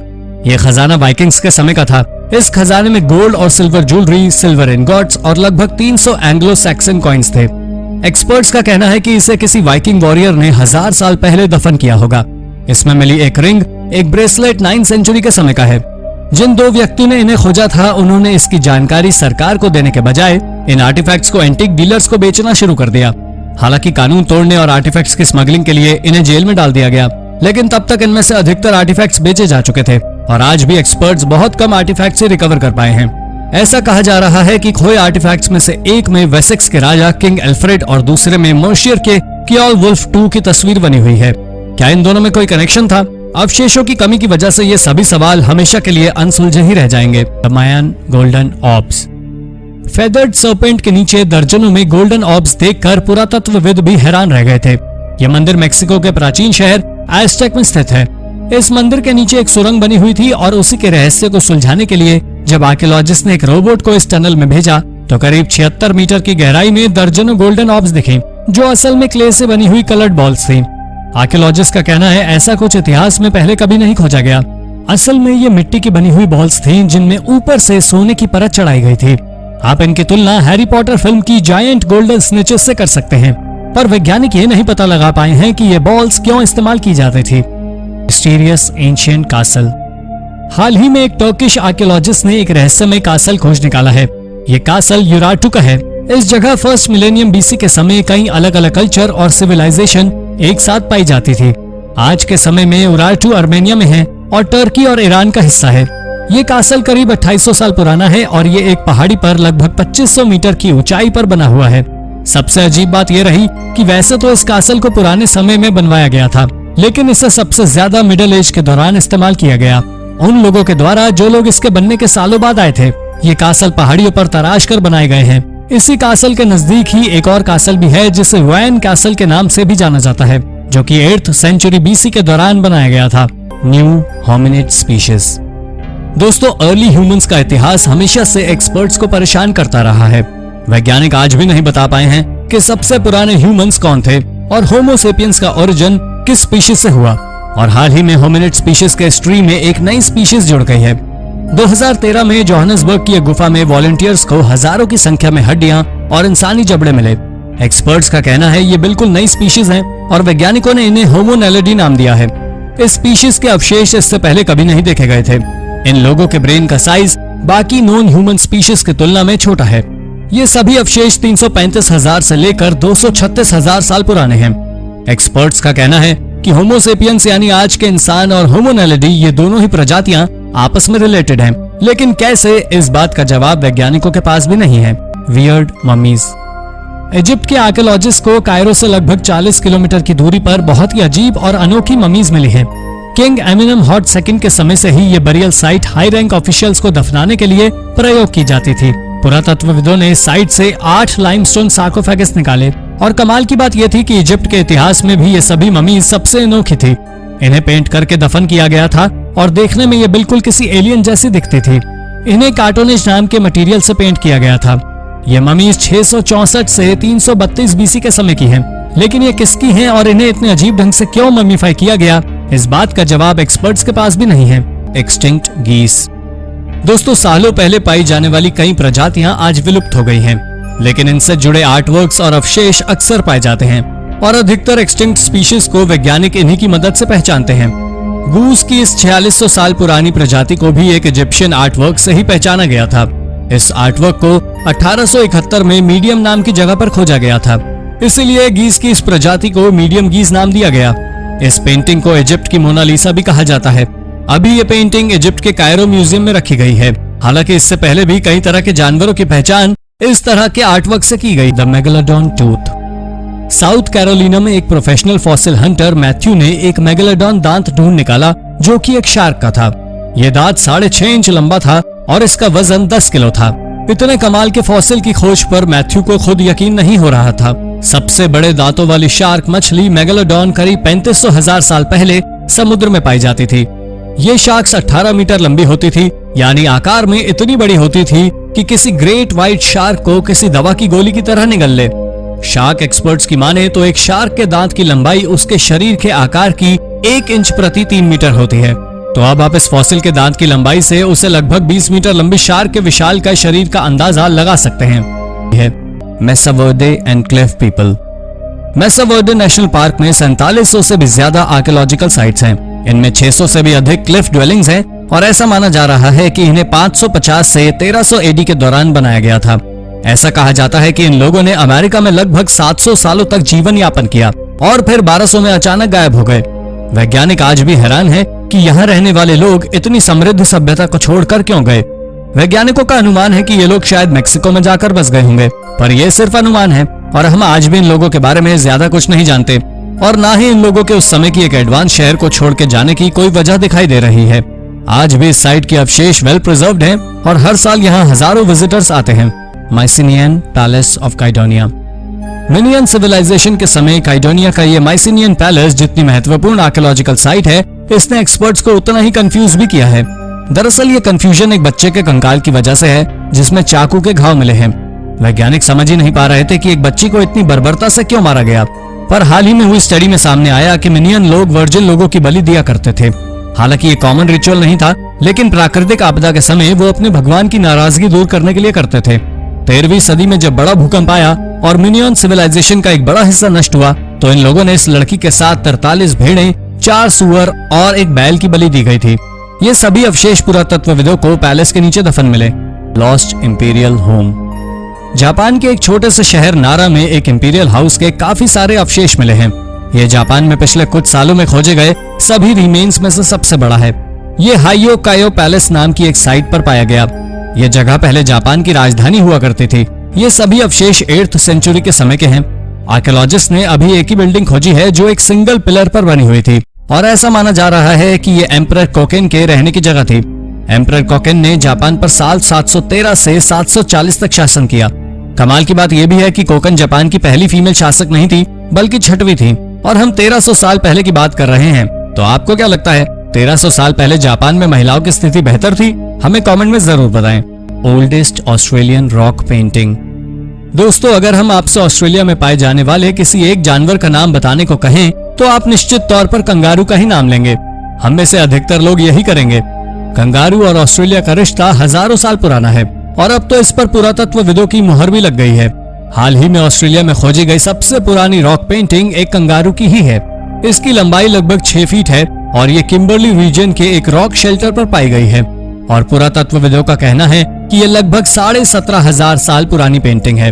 यह खजाना वाइकिंग्स के समय का था। इस खजाने में गोल्ड और सिल्वर ज्वेलरी, सिल्वर इनगॉट्स और लगभग 300 एंग्लो सैक्सन कॉइन्स थे। एक्सपर्ट्स का कहना है कि इसे किसी वाइकिंग वॉरियर ने 1000 साल पहले दफन किया होगा। इसमें मिली एक रिंग, एक ब्रेसलेट 9वीं सेंचुरी के समय का है। जिन 2 व्यक्तियों ने इन्हें खोजा था उन्होंने इसकी जानकारी सरकार को देने के बजाय इन आर्टिफैक्ट्स को एंटीक डीलर्स को बेचना शुरू कर दिया। हालांकि कानून तोड़ने और आर्टिफैक्ट्स की स्मगलिंग के लिए इन्हें जेल में डाल दिया गया, लेकिन तब तक इनमें से अधिकतर आर्टिफैक्ट्स बेचे जा चुके थे और आज भी एक्सपर्ट्स बहुत कम आर्टिफैक्ट्स से रिकवर कर पाए हैं। ऐसा कहा जा रहा है कि खोए आर्टिफैक्ट्स में से एक में वेसेक्स के राजा किंग एल्फ्रेड और दूसरे में मर्शियर के कियोल वुल्फ II की तस्वीर बनी हुई है। क्या इन दोनों में कोई कनेक्शन था? अवशेषों की कमी की वजह से ये सभी सवाल हमेशा के लिए अनसुलझे ही रह जाएंगे। मायन गोल्डन ऑर्ब्स। फेदर्ड सर्पेंट के नीचे दर्जनों में गोल्डन ऑर्ब्स देखकर पुरातत्वविद भी हैरान रह गए थे। यह मंदिर मेक्सिको के प्राचीन शहर एज़टेक में स्थित है। इस मंदिर के नीचे एक सुरंग बनी हुई थी और उसी के रहस्य को सुलझाने के लिए जब आर्कियोलॉजिस्ट ने एक रोबोट को इस टनल में भेजा तो करीब 76 मीटर की गहराई में दर्जनों गोल्डन ऑर्ब्स दिखे, जो असल में क्ले से बनी हुई कलर्ड बॉल्स थी। आर्कियोलॉजिस्ट का कहना है ऐसा कुछ इतिहास में पहले कभी नहीं खोजा गया। असल में ये मिट्टी की बनी हुई बॉल्स थी जिनमें ऊपर से सोने की परत चढ़ाई गई थी। आप इनकी तुलना हैरी पॉटर फिल्म की जायंट गोल्डन स्नेचेस से कर सकते हैं, पर वैज्ञानिक ये नहीं पता लगा पाए हैं कि ये बॉल्स क्यों इस्तेमाल की जाती थी। Mysterious ancient castle. हाल ही में एक टर्किश आर्कियोलॉजिस्ट ने एक रहस्यमय कासल खोज निकाला है। ये कासल यूराटू का है। इस जगह फर्स्ट मिलेनियम बीसी के समय कई अलग अलग कल्चर और सिविलाइजेशन एक साथ पाई जाती थी। आज के समय में यूराटू आर्मेनिया में है और टर्की और ईरान का हिस्सा है। ये कासल करीब 2800 साल पुराना है और ये एक पहाड़ी पर लगभग 2500 मीटर की ऊंचाई पर बना हुआ है। सबसे अजीब बात यह रही कि वैसे तो इस कासल को पुराने समय में बनवाया गया था, लेकिन इसे सबसे ज्यादा मिडिल एज के दौरान इस्तेमाल किया गया, उन लोगों के द्वारा जो लोग इसके बनने के सालों बाद आए थे। ये कासल पहाड़ियों पर तराश कर बनाए गए हैं। इसी कासल के नजदीक ही एक और कासल भी है जिसे वैन कासल के नाम से भी जाना जाता है, जो कि 8th सेंचुरी बीसी के दौरान बनाया गया था। New hominid species. दोस्तों, अर्ली ह्यूमंस का इतिहास हमेशा से एक्सपर्ट्स को परेशान करता रहा है। वैज्ञानिक आज भी नहीं बता पाए हैं कि सबसे पुराने ह्यूमंस कौन थे और होमो सेपियंस का ओरिजिन किस स्पीशीज से हुआ। और हाल ही में होमिनिड स्पीशीज के हिस्ट्री में एक नई स्पीशीज जुड़ गई है। 2013 में जोहान्सबर्ग की एक गुफा में वॉलंटियर्स को हजारों की संख्या में हड्डियां और इंसानी जबड़े मिले। एक्सपर्ट्स का कहना है ये बिल्कुल नई स्पीशीज हैं और वैज्ञानिकों ने इन्हें होमो नैलिडी नाम दिया है। इस स्पीशीज के अवशेष इससे पहले कभी नहीं देखे गए थे। इन लोगों के ब्रेन का साइज बाकी नॉन ह्यूमन स्पीशीज की तुलना में छोटा है। ये सभी अवशेष 335,000 से लेकर 236,000 साल पुराने हैं। एक्सपर्ट्स का कहना है कि होमो सेपियंस यानी आज के इंसान और होमो नैलिडी ये दोनों ही प्रजातियां आपस में रिलेटेड हैं, लेकिन कैसे, इस बात का जवाब वैज्ञानिकों के पास भी नहीं है। Weird mummies. इजिप्ट के आर्कियोलॉजिस्ट को कायरो से लगभग 40 किलोमीटर की दूरी पर बहुत ही अजीब और अनोखी ममीज मिली है। किंग एमिनमहॉट सेकंड के समय से ही ये burial site high rank officials को दफनाने के लिए प्रयोग की जाती थी। पुरातत्वविदों ने साइट से 8 लाइमस्टोन सार्कोफेगस निकाले और कमाल की बात यह थी कि इजिप्ट के इतिहास में भी ये सभी ममीज सबसे अनोखी थी। इन्हें पेंट करके दफन किया गया था और देखने में ये बिल्कुल किसी एलियन जैसी दिखती थी। इन्हें कार्टोनेज नाम के मटेरियल से पेंट किया गया था। ये ममीज 664 से 332 बीसी के समय की हैं, लेकिन ये किसकी हैं और इन्हें इतने अजीब ढंग से क्यों ममीफाई किया गया, इस बात का जवाब एक्सपर्ट्स के पास भी नहीं है। एक्सटिंक्ट गीस। दोस्तों, सालों पहले पाई जाने वाली कई प्रजातियां आज विलुप्त हो गई हैं, लेकिन इनसे जुड़े आर्टवर्क्स और अवशेष अक्सर पाए जाते हैं और अधिकतर एक्सटिंक्ट स्पीशीज को वैज्ञानिक इन्हीं की मदद से पहचानते हैं। गूस की इस 4600 साल पुरानी प्रजाति को भी एक इजिप्शियन आर्टवर्क से ही पहचाना गया था। इस आर्टवर्क को 1871 में मीडियम नाम की जगह पर खोजा गया था, इसीलिए गीस की इस प्रजाति को मीडियम गीस नाम दिया गया। इस पेंटिंग को इजिप्ट की मोनालिसा भी कहा जाता है। अभी ये पेंटिंग इजिप्ट के कायरो म्यूजियम में रखी गई है। हालांकि इससे पहले भी कई तरह के जानवरों की पहचान इस तरह के आर्टवर्क से की गई। The megalodon tooth. South Carolina में एक प्रोफेशनल फॉसिल हंटर मैथ्यू ने एक मेगालोडॉन दांत ढूंढ निकाला जो कि एक शार्क का था। ये दांत 6.5 इंच लंबा था और इसका वजन 10 किलो था। इतने कमाल के फॉसिल की खोज पर मैथ्यू को खुद यकीन नहीं हो रहा था। सबसे बड़े दांतों वाली शार्क मछली मेगालोडॉन करीब 3500,000 साल पहले समुद्र में पाई जाती थी। ये शार्क्स 18 मीटर लंबी होती थी, यानी आकार में इतनी बड़ी होती थी कि किसी ग्रेट व्हाइट शार्क को किसी दवा की गोली की तरह निगल ले। शार्क एक्सपर्ट्स की माने तो एक शार्क के दांत की लंबाई उसके शरीर के आकार की 1 इंच प्रति 3 मीटर होती है। तो अब आप इस फॉसिल के दांत की लंबाई से उसे लगभग 20 मीटर लंबी शार्क के विशाल का शरीर का अंदाजा लगा सकते हैं। Mesa Verde and cliff people. Mesa Verde national park में 4700 से भी ज्यादा आर्कियोलॉजिकल साइट्स हैं। इनमें 600 से भी अधिक क्लिफ ड्वेलिंग्स हैं और ऐसा माना जा रहा है कि इन्हें 550 से 1300 एडी के दौरान बनाया गया था। ऐसा कहा जाता है कि इन लोगों ने अमेरिका में लगभग 700 सालों तक जीवन यापन किया और फिर 1200 में अचानक गायब हो गए। वैज्ञानिक आज भी हैरान हैं कि यहाँ रहने वाले लोग इतनी समृद्ध सभ्यता को छोड़कर क्यों गए। वैज्ञानिकों का अनुमान है कि ये लोग शायद मेक्सिको में जाकर बस गए होंगे, पर यह सिर्फ अनुमान है और हम आज भी इन लोगों के बारे में ज्यादा कुछ नहीं जानते और ना ही इन लोगों के उस समय की एक एडवांस शहर को छोड़ के जाने की कोई वजह दिखाई दे रही है। आज भी इस साइट के अवशेष वेल प्रिजर्व्ड हैं और हर साल यहाँ हजारों विजिटर्स आते हैं। Mycenaean palace of Kydonia. Minoan civilisation के समय काइडोनिया का ये माइसिनियन पैलेस जितनी महत्वपूर्ण आर्कियोलॉजिकल साइट है, इसने एक्सपर्ट्स को उतना ही कंफ्यूज भी किया है। दरअसल ये कंफ्यूजन एक बच्चे के कंकाल की वजह से है जिसमें चाकू के घाव मिले हैं। वैज्ञानिक समझ ही नहीं पा रहे थे कि एक बच्ची को इतनी बर्बरता से क्यों मारा गया। पर हाल ही में हुई स्टडी में सामने आया कि मिनियन लोग वर्जिन लोगों की बलि दिया करते थे। हालांकि ये कॉमन रिचुअल नहीं था, लेकिन प्राकृतिक आपदा के समय वो अपने भगवान की नाराजगी दूर करने के लिए करते थे। 13वीं सदी में जब बड़ा भूकंप आया और मिनियन सिविलाइजेशन का एक बड़ा हिस्सा नष्ट हुआ, तो इन लोगों ने इस लड़की के साथ 43 भेड़ें, 4 सुअर और एक बैल की बलि दी गई थी। ये सभी अवशेष पुरातत्वविदों को पैलेस के नीचे दफन मिले। Lost imperial home. जापान के एक छोटे से शहर नारा में एक इंपीरियल हाउस के काफी सारे अवशेष मिले हैं। ये जापान में पिछले कुछ सालों में खोजे गए सभी रिमेन्स में से सबसे बड़ा है। ये हाइयो कायो पैलेस नाम की एक साइट पर पाया गया। ये जगह पहले जापान की राजधानी हुआ करती थी। ये सभी अवशेष 8th सेंचुरी के समय के हैं। आर्कियोलॉजिस्ट ने अभी एक ही बिल्डिंग खोजी है जो एक सिंगल पिलर पर बनी हुई थी, और ऐसा माना जा रहा है कि ये एम्परर कोकेन के रहने की जगह थी। एम्परर कोकेन ने जापान पर साल 713 से 740 तक शासन किया। कमाल की बात यह भी है कि कोकेन जापान की पहली फीमेल शासक नहीं थी, बल्कि 6वीं थी, और हम 1300 साल पहले की बात कर रहे हैं। तो आपको क्या लगता है, 1300 साल पहले जापान में महिलाओं की स्थिति बेहतर थी? हमें कमेंट में जरूर बताएं। Oldest Australian rock painting. दोस्तों, अगर हम आपसे ऑस्ट्रेलिया में पाए जाने वाले किसी एक जानवर का नाम बताने को कहें, तो आप निश्चित तौर पर कंगारू का ही नाम लेंगे। हम में से अधिकतर लोग यही करेंगे। कंगारू और ऑस्ट्रेलिया का रिश्ता हजारों साल पुराना है, और अब तो इस पर पुरातत्वविदों की मुहर भी लग गई है। हाल ही में ऑस्ट्रेलिया में खोजी गई सबसे पुरानी रॉक पेंटिंग एक कंगारू की ही है। इसकी लंबाई लगभग 6 फीट है और ये किम्बरली रीजन के एक रॉक शेल्टर पर पाई गई है। और पुरातत्वविदों का कहना है कि ये लगभग 17,500 साल पुरानी पेंटिंग है।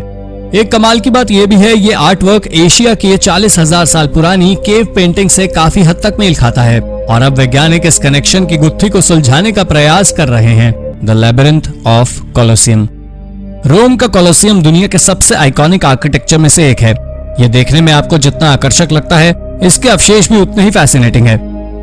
एक कमाल की बात यह भी है, ये आर्ट वर्क एशिया की 40,000 साल पुरानी केव पेंटिंग से काफी हद तक मेल खाता है। और अब वैज्ञानिक इस कनेक्शन की गुत्थी को सुलझाने का प्रयास कर रहे हैं। The labyrinth of Colosseum. Rome का कोलोसियम दुनिया के सबसे आइकॉनिक आर्किटेक्चर में से एक है। ये देखने में आपको जितना आकर्षक लगता है, इसके अवशेष भी उतने ही फैसिनेटिंग है।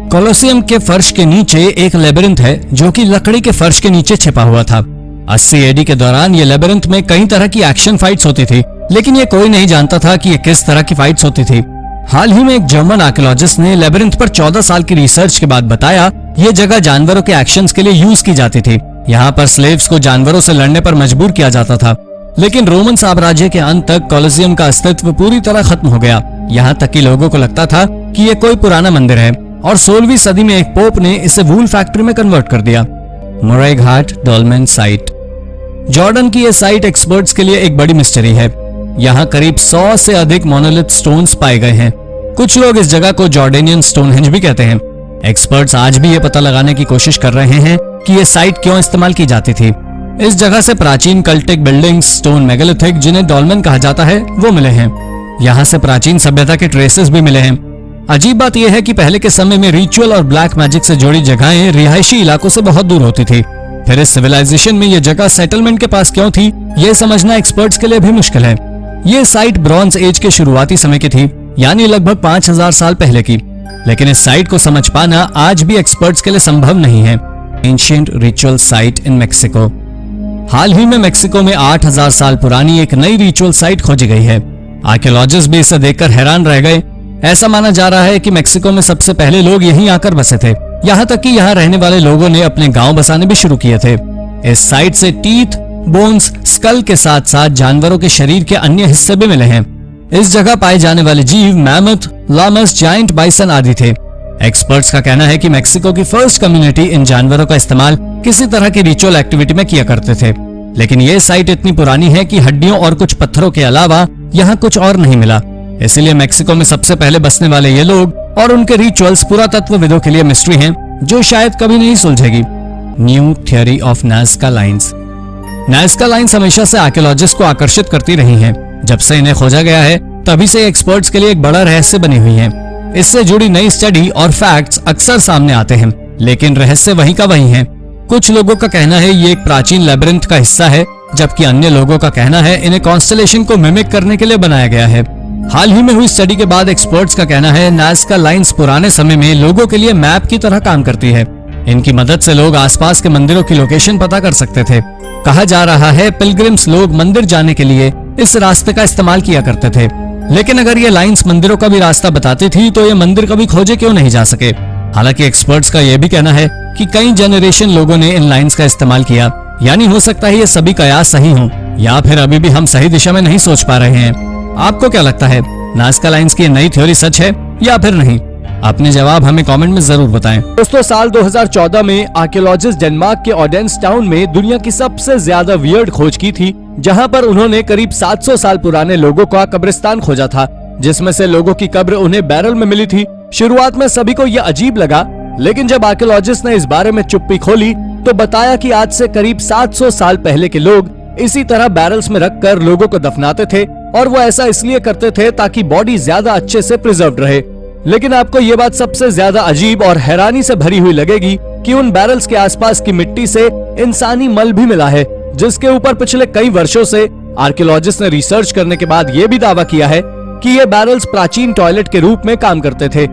कोलोसियम के फर्श के नीचे एक लेबिरिंथ है जो कि लकड़ी के फर्श के नीचे छिपा हुआ था। 80 एडी के दौरान ये लेबिरिंथ में कई तरह की एक्शन फाइट्स होती थी, लेकिन ये कोई नहीं जानता था कि ये किस तरह की फाइट्स होती थी। हाल ही में एक जर्मन आर्कियोलॉजिस्ट ने लेबिरिंथ पर 14 साल की रिसर्च के बाद बताया ये जगह जानवरों के एक्शंस के लिए यूज की जाती थी। यहाँ पर स्लेव्स को जानवरों से लड़ने पर मजबूर किया जाता था। लेकिन रोमन साम्राज्य के अंत तक कोलोसियम का अस्तित्व पूरी तरह खत्म हो गया। यहाँ तक कि लोगों को लगता था कि ये कोई पुराना मंदिर है, और 16वीं सदी में एक पोप ने इसे वूल फैक्ट्री में कन्वर्ट कर दिया। मोरे घाट डोलमेन साइट। जॉर्डन की यह साइट एक्सपर्ट्स के लिए एक बड़ी मिस्ट्री है। यहाँ करीब 100 से अधिक मोनोलिथ स्टोन्स पाए गए हैं। कुछ लोग इस जगह को जॉर्डेनियन स्टोनहेंज भी कहते हैं। एक्सपर्ट्स आज भी ये पता लगाने की कोशिश कर रहे हैं कि ये साइट क्यों इस्तेमाल की जाती थी। इस जगह से प्राचीन कल्टिक बिल्डिंग्स, स्टोन मेगालिथिक जिन्हें डॉल्मेन कहा जाता है, वो मिले हैं। यहाँ से प्राचीन सभ्यता के ट्रेसेस भी मिले हैं। अजीब बात यह है कि पहले के समय में रिचुअल और ब्लैक मैजिक से जुड़ी जगहें रिहायशी इलाकों से बहुत दूर होती थी। फिर इस सिविलाइजेशन में ये जगह सेटलमेंट के पास क्यों थी, ये समझना एक्सपर्ट्स के लिए भी मुश्किल है। ये साइट ब्रॉन्ज एज के शुरुआती समय की थी, यानी लगभग 5000 साल पहले की। लेकिन इस साइट को समझ पाना आज भी एक्सपर्ट्स के लिए संभव नहीं है। Ancient ritual site in Mexico. हाल ही में मेक्सिको में 8000 साल पुरानी एक नई रिचुअल साइट खोजी गई है। आर्कियोलॉजिस्ट भी इसे देखकर हैरान रह गए। ऐसा माना जा रहा है कि मेक्सिको में सबसे पहले लोग यहीं आकर बसे थे। यहाँ तक कि यहाँ रहने वाले लोगों ने अपने गांव बसाने भी शुरू किए थे। इस साइट से टीथ, बोन्स, स्कल के साथ साथ जानवरों के शरीर के अन्य हिस्से भी मिले हैं। इस जगह पाए जाने वाले जीव मैमथ, लामस, जायंट बाइसन आदि थे। एक्सपर्ट्स का कहना है कि मेक्सिको की फर्स्ट कम्युनिटी इन जानवरों का इस्तेमाल किसी तरह की रिचुअल एक्टिविटी में किया करते थे। लेकिन ये साइट इतनी पुरानी है कि हड्डियों और कुछ पत्थरों के अलावा यहाँ कुछ और नहीं मिला। इसलिए मेक्सिको में सबसे पहले बसने वाले ये लोग और उनके रिचुअल्स पुरातत्वविदों के लिए मिस्ट्री हैं, जो शायद कभी नहीं सुलझेगी। New theory of Nazca lines. Nazca lines हमेशा से आर्कियोलॉजिस्ट को आकर्षित करती रही हैं। जब से इन्हें खोजा गया है, तभी से एक्सपर्ट्स के लिए एक बड़ा रहस्य बनी हुई है। इससे जुड़ी नई स्टडी और फैक्ट्स अक्सर सामने आते हैं, लेकिन रहस्य वही का वही है। कुछ लोगों का कहना है ये एक प्राचीन लेबिरिंथ का हिस्सा है, जबकि अन्य लोगों का कहना है इन्हें कॉन्स्टेलेशन को मिमिक करने के लिए बनाया गया है। हाल ही में हुई स्टडी के बाद एक्सपर्ट्स का कहना है नाज़का लाइंस पुराने समय में लोगों के लिए मैप की तरह काम करती है। इनकी मदद से लोग आसपास के मंदिरों की लोकेशन पता कर सकते थे। कहा जा रहा है पिलग्रिम्स लोग मंदिर जाने के लिए इस रास्ते का इस्तेमाल किया करते थे। लेकिन अगर ये लाइंस मंदिरों का भी रास्ता बताती थी, तो ये मंदिर कभी खोजे क्यों नहीं जा सके। हालांकि एक्सपर्ट्स का यह भी कहना है कि कई जनरेशन लोगों ने इन लाइंस का इस्तेमाल किया, यानी हो सकता है ये सभी कयास सही हों। या फिर अभी भी हम सही दिशा में नहीं सोच पा रहे हैं? आपको क्या लगता है, नाज़का लाइन्स की नई थ्योरी सच है या फिर नहीं? अपने जवाब हमें कमेंट में जरूर बताएं। दोस्तों, साल 2014 में आर्कियोलॉजिस्ट डेनमार्क के ऑडेंस टाउन में दुनिया की सबसे ज्यादा वियर्ड खोज की थी, जहां पर उन्होंने करीब 700 साल पुराने लोगों का कब्रिस्तान खोजा था, जिसमें से लोगों की कब्र उन्हें बैरल में मिली थी। शुरुआत में सभी को यह अजीब लगा, लेकिन जब आर्कियोलॉजिस्ट ने इस बारे में चुप्पी खोली तो बताया कि आज से करीब 700 साल पहले के लोग इसी तरह बैरल्स में रखकर लोगों को दफनाते थे, और वो ऐसा इसलिए करते थे ताकि बॉडी ज्यादा अच्छे से प्रिजर्व्ड रहे। लेकिन आपको ये बात सबसे ज्यादा अजीब और हैरानी से भरी हुई लगेगी कि उन बैरल्स के आसपास की मिट्टी से इंसानी मल भी मिला है, जिसके ऊपर पिछले कई वर्षों से आर्कियोलॉजिस्ट ने रिसर्च करने के बाद ये भी दावा किया है कि ये बैरल्स प्राचीन टॉयलेट के रूप में काम करते थे।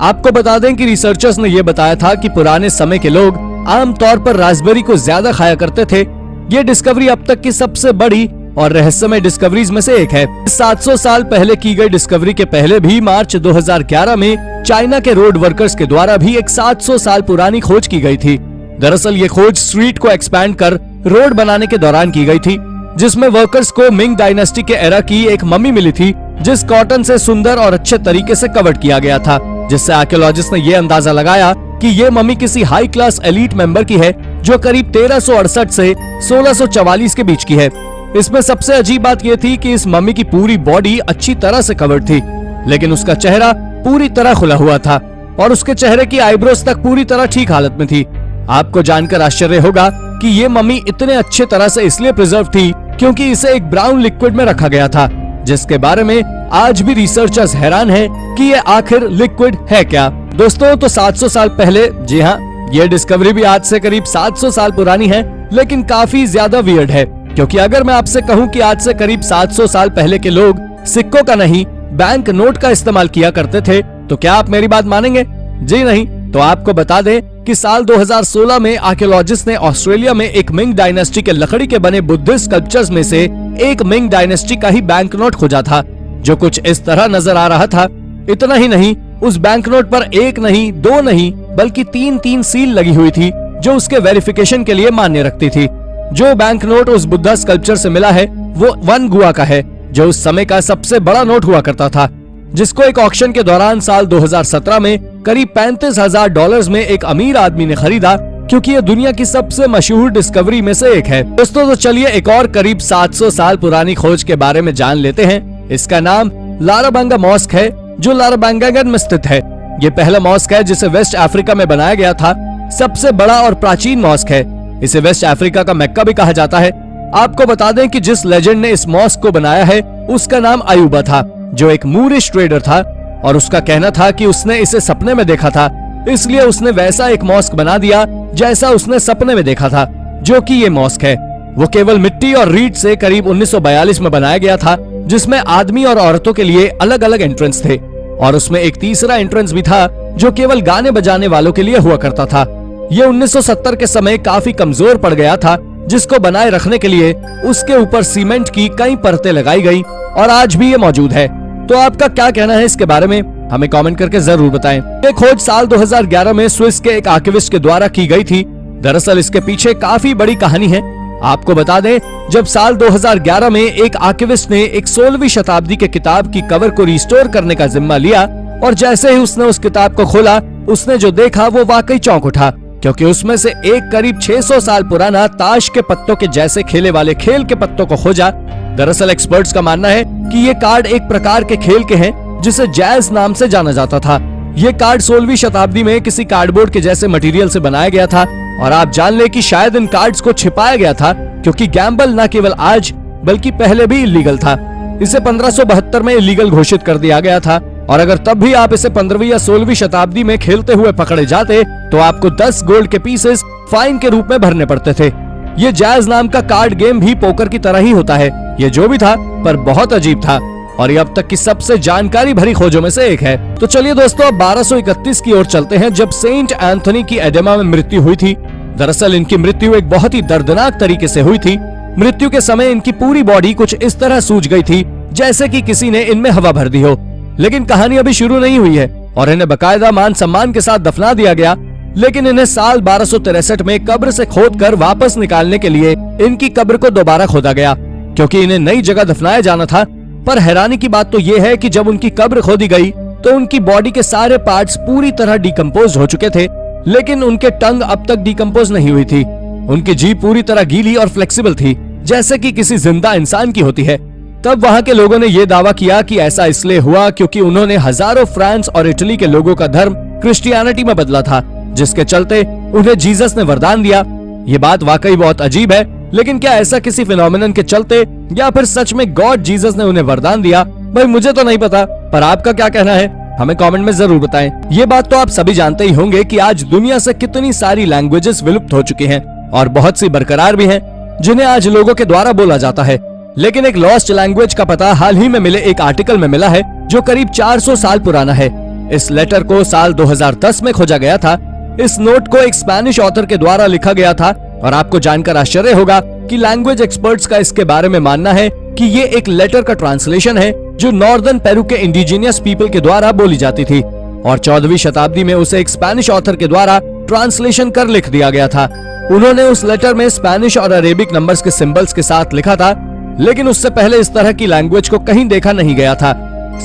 आपको बता दें कि रिसर्चर्स ने यह बताया था कि पुराने समय के लोग आमतौर पर रास्पबेरी को ज्यादा खाया करते थे। ये डिस्कवरी अब तक की सबसे बड़ी और रहस्यमय डिस्कवरीज में से एक है। 700 साल पहले की गई डिस्कवरी के पहले भी मार्च 2011 में चाइना के रोड वर्कर्स के द्वारा भी एक 700 साल पुरानी खोज की गई थी। दरअसल ये खोज स्ट्रीट को एक्सपैंड कर रोड बनाने के दौरान की गई थी, जिसमें वर्कर्स को मिंग डायनेस्टी के एरा की एक मम्मी मिली थी, जिस कॉटन से सुंदर और अच्छे तरीके से कवर्ड किया गया था, जिससे आर्कियोलॉजिस्ट ने यह अंदाजा लगाया कि ये मम्मी किसी हाई क्लास एलीट मेंबर की है, जो करीब 1368 से 1644 के बीच की है। इसमें सबसे अजीब बात यह थी कि इस मम्मी की पूरी बॉडी अच्छी तरह से कवर्ड थी, लेकिन उसका चेहरा पूरी तरह खुला हुआ था और उसके चेहरे की आईब्रोज तक पूरी तरह ठीक हालत में थी। आपको जानकर आश्चर्य होगा कि ये मम्मी इतने अच्छे तरह से इसलिए प्रिजर्व थी क्योंकि इसे एक ब्राउन लिक्विड में रखा गया था, जिसके बारे में आज भी रिसर्चर्स हैरान हैं कि ये आखिर लिक्विड है क्या। दोस्तों, तो 700 साल पहले, जी हाँ, ये डिस्कवरी भी आज से करीब 700 साल पुरानी है, लेकिन काफी ज्यादा वियर्ड है, क्योंकि अगर मैं आपसे कहूँ कि आज से करीब 700 साल पहले के लोग सिक्कों का नहीं बैंक नोट का इस्तेमाल किया करते थे, तो क्या आप मेरी बात मानेंगे? जी नहीं। तो आपको बता दें कि साल 2016 में आर्कियोलॉजिस्ट ने ऑस्ट्रेलिया में एक मिंग डायनेस्टी के लकड़ी के बने बुद्धिस्ट स्कल्पचर्स में से एक मिंग डायनेस्टी का ही बैंक नोट खोजा था, जो कुछ इस तरह नजर आ रहा था। इतना ही नहीं, उस बैंक नोट पर एक नहीं, दो नहीं, बल्कि 3 सील लगी हुई थी, जो उसके वेरिफिकेशन के लिए मान्य रखती थी। जो बैंक नोट उस बुद्धा स्कल्पचर से मिला है वो 1 गुआ का है, जो उस समय का सबसे बड़ा नोट हुआ करता था, जिसको एक ऑक्शन के दौरान साल 2017 में करीब $35,000 में एक अमीर आदमी ने खरीदा, क्योंकि ये दुनिया की सबसे मशहूर डिस्कवरी में से एक है। दोस्तों, तो चलिए एक और करीब 700 साल पुरानी खोज के बारे में जान लेते हैं। इसका नाम लाराबांगा मॉस्क है, जो लाराबांगागन में स्थित है। ये पहला मॉस्क है जिसे वेस्ट अफ्रीका में बनाया गया था। सबसे बड़ा और प्राचीन मॉस्क है। इसे वेस्ट अफ्रीका का मक्का भी कहा जाता है। आपको बता दें कि जिस लेजेंड ने इस मॉस्क को बनाया है उसका नाम अयूबा था, जो एक मूरिश ट्रेडर था, और उसका कहना था कि उसने इसे सपने में देखा था, इसलिए उसने वैसा एक मॉस्क बना दिया जैसा उसने सपने में देखा था, जो कि ये मॉस्क है। वो केवल मिट्टी और रीड से करीब 1942 में बनाया गया था, जिसमें आदमी और औरतों के लिए अलग अलग एंट्रेंस थे, और उसमें एक तीसरा एंट्रेंस भी था जो केवल गाने बजाने वालों के लिए हुआ करता था। ये 1970 के समय काफी कमजोर पड़ गया था, जिसको बनाए रखने के लिए उसके ऊपर सीमेंट की कई परतें लगाई गई, और आज भी ये मौजूद है। तो आपका क्या कहना है इसके बारे में, हमें कमेंट करके जरूर बताएं। ये खोज साल 2011 में स्विस के एक आर्किविस्ट के द्वारा की गई थी। दरअसल इसके पीछे काफी बड़ी कहानी है। आपको बता दें, जब साल 2011 में एक आर्किविस्ट ने एक 16वीं शताब्दी के किताब की कवर को रिस्टोर करने का जिम्मा लिया, और जैसे ही उसने उस किताब को खोला, उसने जो देखा वो वाकई चौंक उठा, क्योंकि उसमें से एक करीब 600 साल पुराना ताश के पत्तों के जैसे खेले वाले खेल के पत्तों को खोजा। दरअसल एक्सपर्ट्स का मानना है कि ये कार्ड एक प्रकार के खेल के हैं जिसे जैज नाम से जाना जाता था। ये कार्ड 16वीं शताब्दी में किसी कार्डबोर्ड के जैसे मटेरियल से बनाया गया था, और आप जान ले कि शायद इन कार्ड्स को छिपाया गया था, क्योंकि गैम्बल न केवल आज बल्कि पहले भी इलीगल था। इसे 1572 में इलीगल घोषित कर दिया गया था, और अगर तब भी आप इसे 15वीं या 16वीं शताब्दी में खेलते हुए पकड़े जाते तो आपको 10 गोल्ड के पीसेस फाइन के रूप में भरने पड़ते थे। ये जैज नाम का कार्ड गेम भी पोकर की तरह ही होता है। ये जो भी था पर बहुत अजीब था, और ये अब तक की सबसे जानकारी भरी खोजों में से एक है। तो चलिए दोस्तों, अब 1231 की ओर चलते हैं, जब सेंट एंथनी की एडेमा में मृत्यु हुई थी। दरअसल इनकी मृत्यु एक बहुत ही दर्दनाक तरीके से हुई थी। मृत्यु के समय इनकी पूरी बॉडी कुछ इस तरह सूज गई थी जैसे कि किसी ने इनमें हवा भर दी हो। लेकिन कहानी अभी शुरू नहीं हुई है, और इन्हें बकायदा मान सम्मान के साथ दफना दिया गया। लेकिन इन्हें साल 1263 में कब्र से खोदकर वापस निकालने के लिए इनकी कब्र को दोबारा खोदा गया, क्योंकि इन्हें नई जगह दफनाया जाना था। पर हैरानी की बात तो ये है कि जब उनकी कब्र खोदी गई तो उनकी बॉडी के सारे पार्ट्स पूरी तरह डिकम्पोज हो चुके थे, लेकिन उनके टंग अब तक डिकम्पोज नहीं हुई थी। उनकी जीभ पूरी तरह गीली और फ्लेक्सिबल थी, जैसे कि किसी जिंदा इंसान की होती है। तब वहां के लोगों ने यह दावा किया कि ऐसा इसलिए हुआ क्योंकि उन्होंने हजारों फ्रांस और इटली के लोगों का धर्म क्रिश्चियनिटी में बदला था, जिसके चलते उन्हें जीसस ने वरदान दिया। ये बात वाकई बहुत अजीब है, लेकिन क्या ऐसा किसी फिनोमिनन के चलते या फिर सच में गॉड जीसस ने उन्हें वरदान दिया? भाई मुझे तो नहीं पता, पर आपका क्या कहना है हमें कमेंट में जरूर बताएं। ये बात तो आप सभी जानते ही होंगे कि आज दुनिया से कितनी सारी लैंग्वेजेस विलुप्त हो चुकी हैं और बहुत सी बरकरार भी हैं, जिन्हें आज लोगों के द्वारा बोला जाता है। लेकिन एक लॉस्ट लैंग्वेज का पता हाल ही में मिले एक आर्टिकल में मिला है, जो करीब 400 साल पुराना है। इस लेटर को साल 2010 में खोजा गया था। इस नोट को एक स्पेनिश ऑथर के द्वारा लिखा गया था और आपको जानकर आश्चर्य होगा कि लैंग्वेज एक्सपर्ट्स का इसके बारे में मानना है कि ये एक लेटर का ट्रांसलेशन है जो नॉर्दर्न पेरू के इंडिजिनियस पीपल के द्वारा बोली जाती थी और 14वीं शताब्दी में उसे एक स्पेनिश ऑथर के द्वारा ट्रांसलेशन कर लिख दिया गया था। उन्होंने उस लेटर में स्पेनिश और अरेबिक नंबर्स के सिंबल्स के साथ लिखा था, लेकिन उससे पहले इस तरह की लैंग्वेज को कहीं देखा नहीं गया था।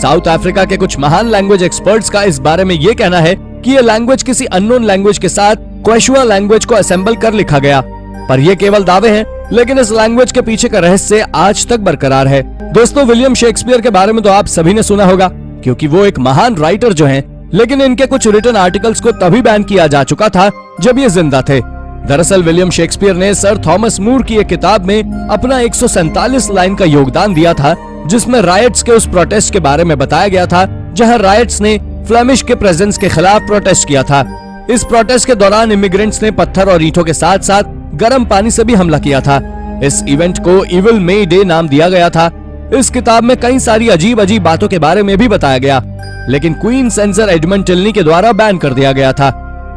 साउथ अफ्रीका के कुछ महान लैंग्वेज एक्सपर्ट्स का इस बारे में ये कहना है कि ये लैंग्वेज किसी अननोन लैंग्वेज के साथ क्वेशुआ लैंग्वेज को असेंबल कर लिखा गया, पर ये केवल दावे हैं, लेकिन इस लैंग्वेज के पीछे का रहस्य आज तक बरकरार है। दोस्तों, विलियम शेक्सपियर के बारे में तो आप सभी ने सुना होगा, क्योंकि वो एक महान राइटर जो हैं, लेकिन इनके कुछ रिटन आर्टिकल्स को तभी बैन किया जा चुका था जब ये जिंदा थे। दरअसल विलियम शेक्सपियर ने सर थॉमस मूर की एक किताब में अपना 147 लाइन का योगदान दिया था, जिसमें रायट्स के उस प्रोटेस्ट के बारे में बताया गया था जहां रायट्स ने फ्लेमिश के प्रेजेंस के खिलाफ प्रोटेस्ट किया था। इस प्रोटेस्ट के दौरान इमिग्रेंट्स ने पत्थर और ईंटों के साथ साथ गर्म पानी से भी हमला किया था। इस इवेंट को इविल मे डे नाम दिया गया था। इस किताब में कई सारी अजीब अजीब बातों के बारे में भी बताया गया, लेकिन क्वीन सेंसर एडमंड टिल्नी के द्वारा बैन कर दिया गया था।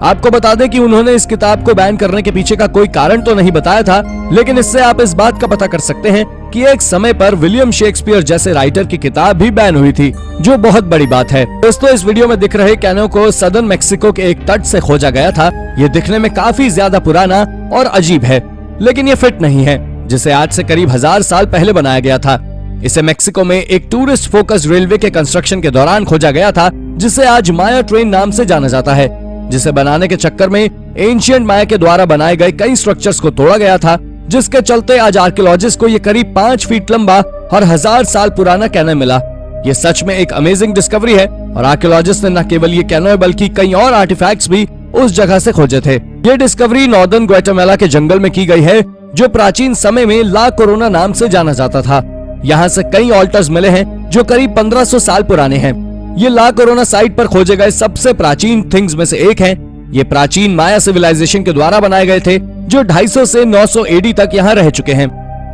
आपको बता दें कि उन्होंने इस किताब को बैन करने के पीछे का कोई कारण तो नहीं बताया था, लेकिन इससे आप इस बात का पता कर सकते हैं कि एक समय पर विलियम शेक्सपियर जैसे राइटर की किताब भी बैन हुई थी, जो बहुत बड़ी बात है। दोस्तों, इस वीडियो में दिख रहे कैनो को सदर्न मेक्सिको के एक तट से खोजा गया था। ये दिखने में काफी ज्यादा पुराना और अजीब है, लेकिन ये फिट नहीं है, जिसे आज से करीब 1000 साल पहले बनाया गया था। इसे मेक्सिको में एक टूरिस्ट फोकस रेलवे के कंस्ट्रक्शन के दौरान खोजा गया था, जिसे आज माया ट्रेन नाम से जाना जाता है, जिसे बनाने के चक्कर में एंशिएंट माया के द्वारा बनाए गए कई स्ट्रक्चर्स को तोड़ा गया था, जिसके चलते आज आर्कियोलॉजिस्ट को ये करीब 5 फीट लंबा और 1000 साल पुराना कैनो मिला। ये सच में एक अमेजिंग डिस्कवरी है और आर्कियोलॉजिस्ट ने न केवल ये कैनो बल्कि कई और आर्टिफैक्ट्स भी उस जगह से खोजे थे। ये डिस्कवरी नॉर्दर्न ग्वाटेमाला के जंगल में की गई है, जो प्राचीन समय में ला कोरोना नाम से जाना जाता था। यहाँ से कई ऑल्टर्स मिले हैं जो करीब 1500 साल पुराने हैं। ये ला कोरोना साइट पर खोजे गए सबसे प्राचीन थिंग्स में से एक है। ये प्राचीन माया सिविलाइजेशन के द्वारा बनाए गए थे, जो 250 से 900 एडी तक यहाँ रह चुके हैं।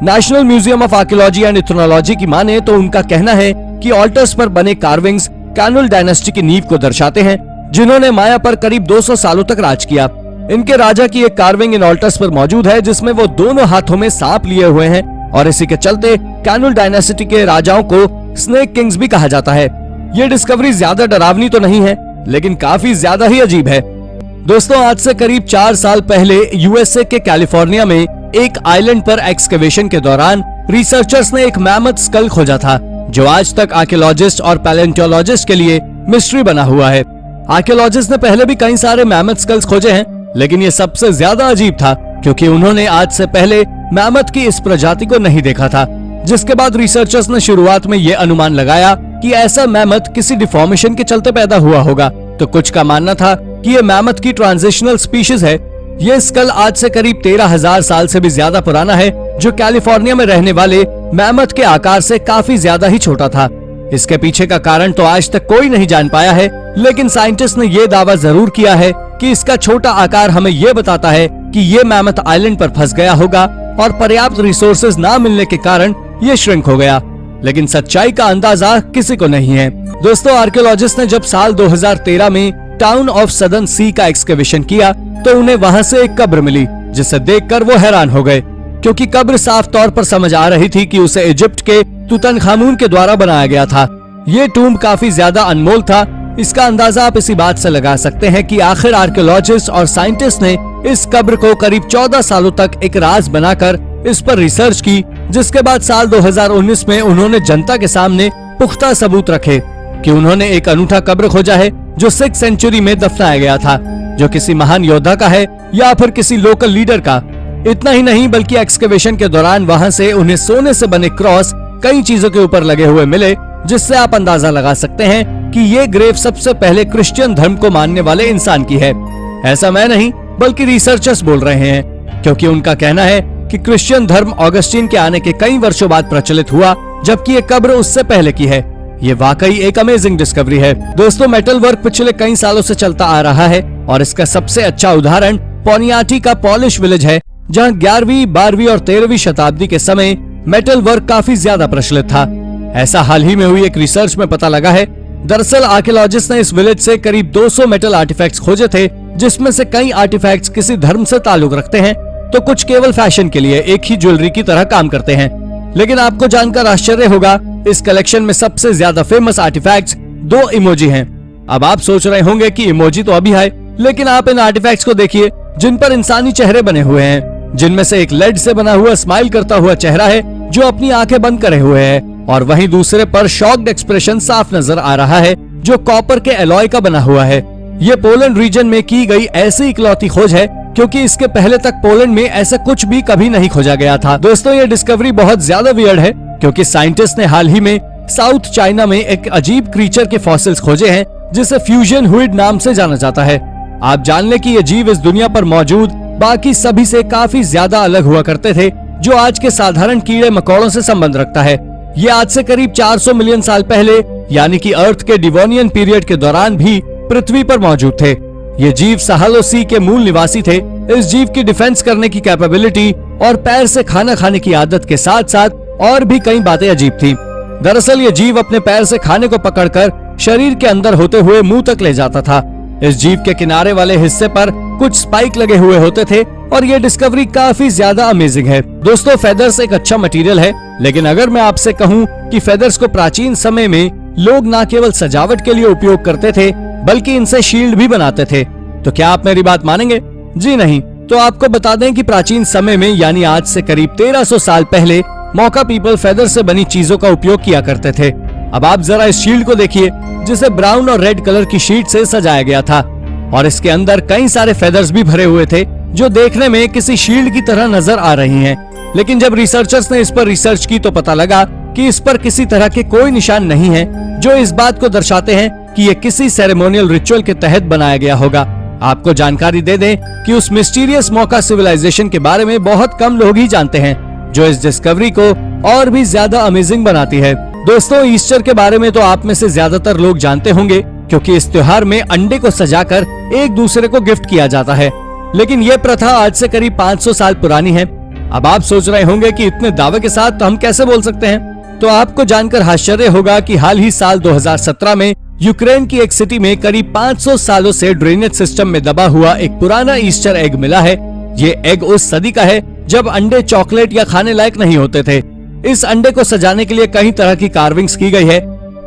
National museum of archaeology and ethnology की माने तो उनका कहना है कि ऑल्टर्स पर बने कार्विंग्स कैनुल डायनेस्टी की नींव को दर्शाते हैं, जिन्होंने माया पर करीब 200 सालों तक राज किया। इनके राजा की एक कार्विंग इन ऑल्टर्स पर मौजूद है, जिसमें वो दोनों हाथों में सांप लिए हुए हैं, और इसी के चलते कैनुल डायनेस्टी के राजाओं को स्नेक किंग्स भी कहा जाता है। ये डिस्कवरी ज्यादा डरावनी तो नहीं है, लेकिन काफी ज्यादा ही अजीब है। दोस्तों, आज से करीब 4 साल पहले यूएसए के कैलिफोर्निया में एक आइलैंड पर एक्सकवेशन के दौरान रिसर्चर्स ने एक मैमथ स्कल खोजा था, जो आज तक आर्कियोलॉजिस्ट और पैलेंटोलॉजिस्ट के लिए मिस्ट्री बना हुआ है। आर्कियोलॉजिस्ट ने पहले भी कई सारे मैमथ स्कल्स खोजे हैं, लेकिन ये सबसे ज्यादा अजीब था, क्योंकि उन्होंने आज से पहले मैमथ की इस प्रजाति को नहीं देखा था। जिसके बाद रिसर्चर्स ने शुरुआत में ये अनुमान लगाया कि ऐसा मैमथ किसी डिफॉर्मेशन के चलते पैदा हुआ होगा, तो कुछ का मानना था कि ये मैमथ की ट्रांजिशनल स्पीशीज है। ये स्कल आज से करीब 13,000 साल से भी ज्यादा पुराना है, जो कैलिफोर्निया में रहने वाले मैमथ के आकार से काफी ज्यादा ही छोटा था। इसके पीछे का कारण तो आज तक कोई नहीं जान पाया है, लेकिन साइंटिस्ट ने ये दावा जरूर किया है कि इसका छोटा आकार हमें ये बताता है कि ये मैमथ आइलैंड पर फंस गया होगा और पर्याप्त रिसोर्सेज ना मिलने के कारण ये श्रिंक हो गया, लेकिन सच्चाई का अंदाजा किसी को नहीं है। दोस्तों, आर्कियोलॉजिस्ट ने जब साल 2013 में टाउन ऑफ सदर्न सी का एक्सकवेशन किया, तो उन्हें वहां से एक कब्र मिली, जिसे देखकर वो हैरान हो गए, क्योंकि कब्र साफ तौर पर समझ आ रही थी कि उसे इजिप्ट के तुतनखामून के द्वारा बनाया गया था। ये टूम्ब काफी ज्यादा अनमोल था। इसका अंदाजा आप इसी बात से लगा सकते हैं कि आखिर आर्कियोलॉजिस्ट और साइंटिस्ट ने इस कब्र को करीब 14 सालों तक एक राज बनाकर इस पर रिसर्च की, जिसके बाद साल 2019 में उन्होंने जनता के सामने पुख्ता सबूत रखे कि उन्होंने एक अनूठा कब्र खोजा है जो 6th सेंचुरी में दफनाया गया था, जो किसी महान योद्धा का है या फिर किसी लोकल लीडर का। इतना ही नहीं बल्कि एक्सकवेशन के दौरान वहां से उन्हें सोने से बने क्रॉस कई चीजों के ऊपर लगे हुए मिले, जिससे आप अंदाजा लगा सकते हैं कि ये ग्रेव सबसे पहले क्रिश्चियन धर्म को मानने वाले इंसान की है। ऐसा मैं नहीं बल्कि रिसर्चर्स बोल रहे हैं, क्योंकि उनका कहना है कि क्रिश्चियन धर्म ऑगस्टीन के आने के कई वर्षों बाद प्रचलित हुआ, जबकि ये कब्र उससे पहले की है। ये वाकई एक अमेजिंग डिस्कवरी है। दोस्तों, मेटल वर्क पिछले कई सालों से चलता आ रहा है और इसका सबसे अच्छा उदाहरण पोनियाटी का पॉलिश विलेज है, जहां 11वीं, 12वीं और 13वीं शताब्दी के समय मेटल वर्क काफी ज्यादा प्रचलित था। ऐसा हाल ही में हुई एक रिसर्च में पता लगा है। दरअसल आर्कियोलॉजिस्ट ने इस विलेज से करीब 200 मेटल आर्टिफैक्ट्स खोजे थे, जिसमें से कई आर्टिफैक्ट्स किसी धर्म से ताल्लुक रखते हैं, तो कुछ केवल फैशन के लिए एक ही ज्वेलरी की तरह काम करते हैं। लेकिन आपको जानकर आश्चर्य होगा, इस कलेक्शन में सबसे ज्यादा फेमस आर्टिफैक्ट्स 2 इमोजी हैं। अब आप सोच रहे होंगे कि इमोजी तो अभी है, लेकिन आप इन आर्टिफैक्ट्स को देखिए जिन पर इंसानी चेहरे बने हुए हैं, जिनमें से एक लेड से बना हुआ स्माइल करता हुआ चेहरा है जो अपनी आंखें बंद करे हुए है, और वहीं दूसरे पर शॉक्ड एक्सप्रेशन साफ नजर आ रहा है जो कॉपर के एलॉय का बना हुआ है। ये पोलैंड रीजन में की गई ऐसी इकलौती खोज है, क्योंकि इसके पहले तक पोलैंड में ऐसा कुछ भी कभी नहीं खोजा गया था। दोस्तों, ये डिस्कवरी बहुत ज्यादा वियर्ड है, क्योंकि साइंटिस्ट ने हाल ही में साउथ चाइना में एक अजीब क्रीचर के फॉसिल्स खोजे हैं, जिसे फ्यूजन हुइड नाम से जाना जाता है। आप जान लें कि ये जीव इस दुनिया पर मौजूद बाकी सभी से काफी ज्यादा अलग हुआ करते थे, जो आज के साधारण कीड़े मकोड़ों से संबंध रखता है। ये आज से करीब 400 मिलियन साल पहले, यानी कि अर्थ के डिवोनियन पीरियड के दौरान भी पृथ्वी पर मौजूद थे। ये जीव साहलो सी के मूल निवासी थे। इस जीव की डिफेंस करने की कैपेबिलिटी और पैर से खाना खाने की आदत के साथ साथ और भी कई बातें अजीब थी। दरअसल ये जीव अपने पैर से खाने को पकड़कर शरीर के अंदर होते हुए मुंह तक ले जाता था। इस जीव के किनारे वाले हिस्से पर कुछ स्पाइक लगे हुए होते थे, और ये डिस्कवरी काफी ज्यादा अमेजिंग है। दोस्तों, फेदर्स एक अच्छा मटेरियल है, लेकिन अगर मैं आपसे कहूँ कि फेदर्स को प्राचीन समय में लोग न केवल सजावट के लिए उपयोग करते थे, बल्कि इनसे शील्ड भी बनाते थे, तो क्या आप मेरी बात मानेंगे? जी नहीं। तो आपको बता दें कि प्राचीन समय में, यानी आज से करीब 1300 साल पहले, मौका पीपल फेदर से बनी चीजों का उपयोग किया करते थे। अब आप जरा इस शील्ड को देखिए, जिसे ब्राउन और रेड कलर की शीट से सजाया गया था, और इसके अंदर कई सारे फेदर्स भी भरे हुए थे, जो देखने में किसी शील्ड की तरह नजर आ रही हैं। लेकिन जब रिसर्चर्स ने इस पर रिसर्च की तो पता लगा कि इस पर किसी तरह के कोई निशान नहीं है, जो इस बात को दर्शाते हैं कि ये किसी सेरेमोनियल रिचुअल के तहत बनाया गया होगा। आपको जानकारी दे दें कि उस मिस्टीरियस मौका सिविलाइजेशन के बारे में बहुत कम लोग ही जानते हैं, जो इस डिस्कवरी को और भी ज्यादा अमेजिंग बनाती है। दोस्तों, ईस्टर के बारे में तो आप में से ज्यादातर लोग जानते होंगे, क्योंकि इस त्योहार में अंडे को सजाकर एक दूसरे को गिफ्ट किया जाता है। लेकिन ये प्रथा आज से करीब 500 साल पुरानी है। अब आप सोच रहे होंगे कि इतने दावे के साथ तो हम कैसे बोल सकते हैं? तो आपको जानकर आश्चर्य होगा कि हाल ही साल 2017 में यूक्रेन की एक सिटी में करीब 500 सालों से ड्रेनेज सिस्टम में दबा हुआ एक पुराना ईस्टर एग मिला है। ये एग उस सदी का है जब अंडे चॉकलेट या खाने लायक नहीं होते थे। इस अंडे को सजाने के लिए कई तरह की कार्विंग्स की गई है।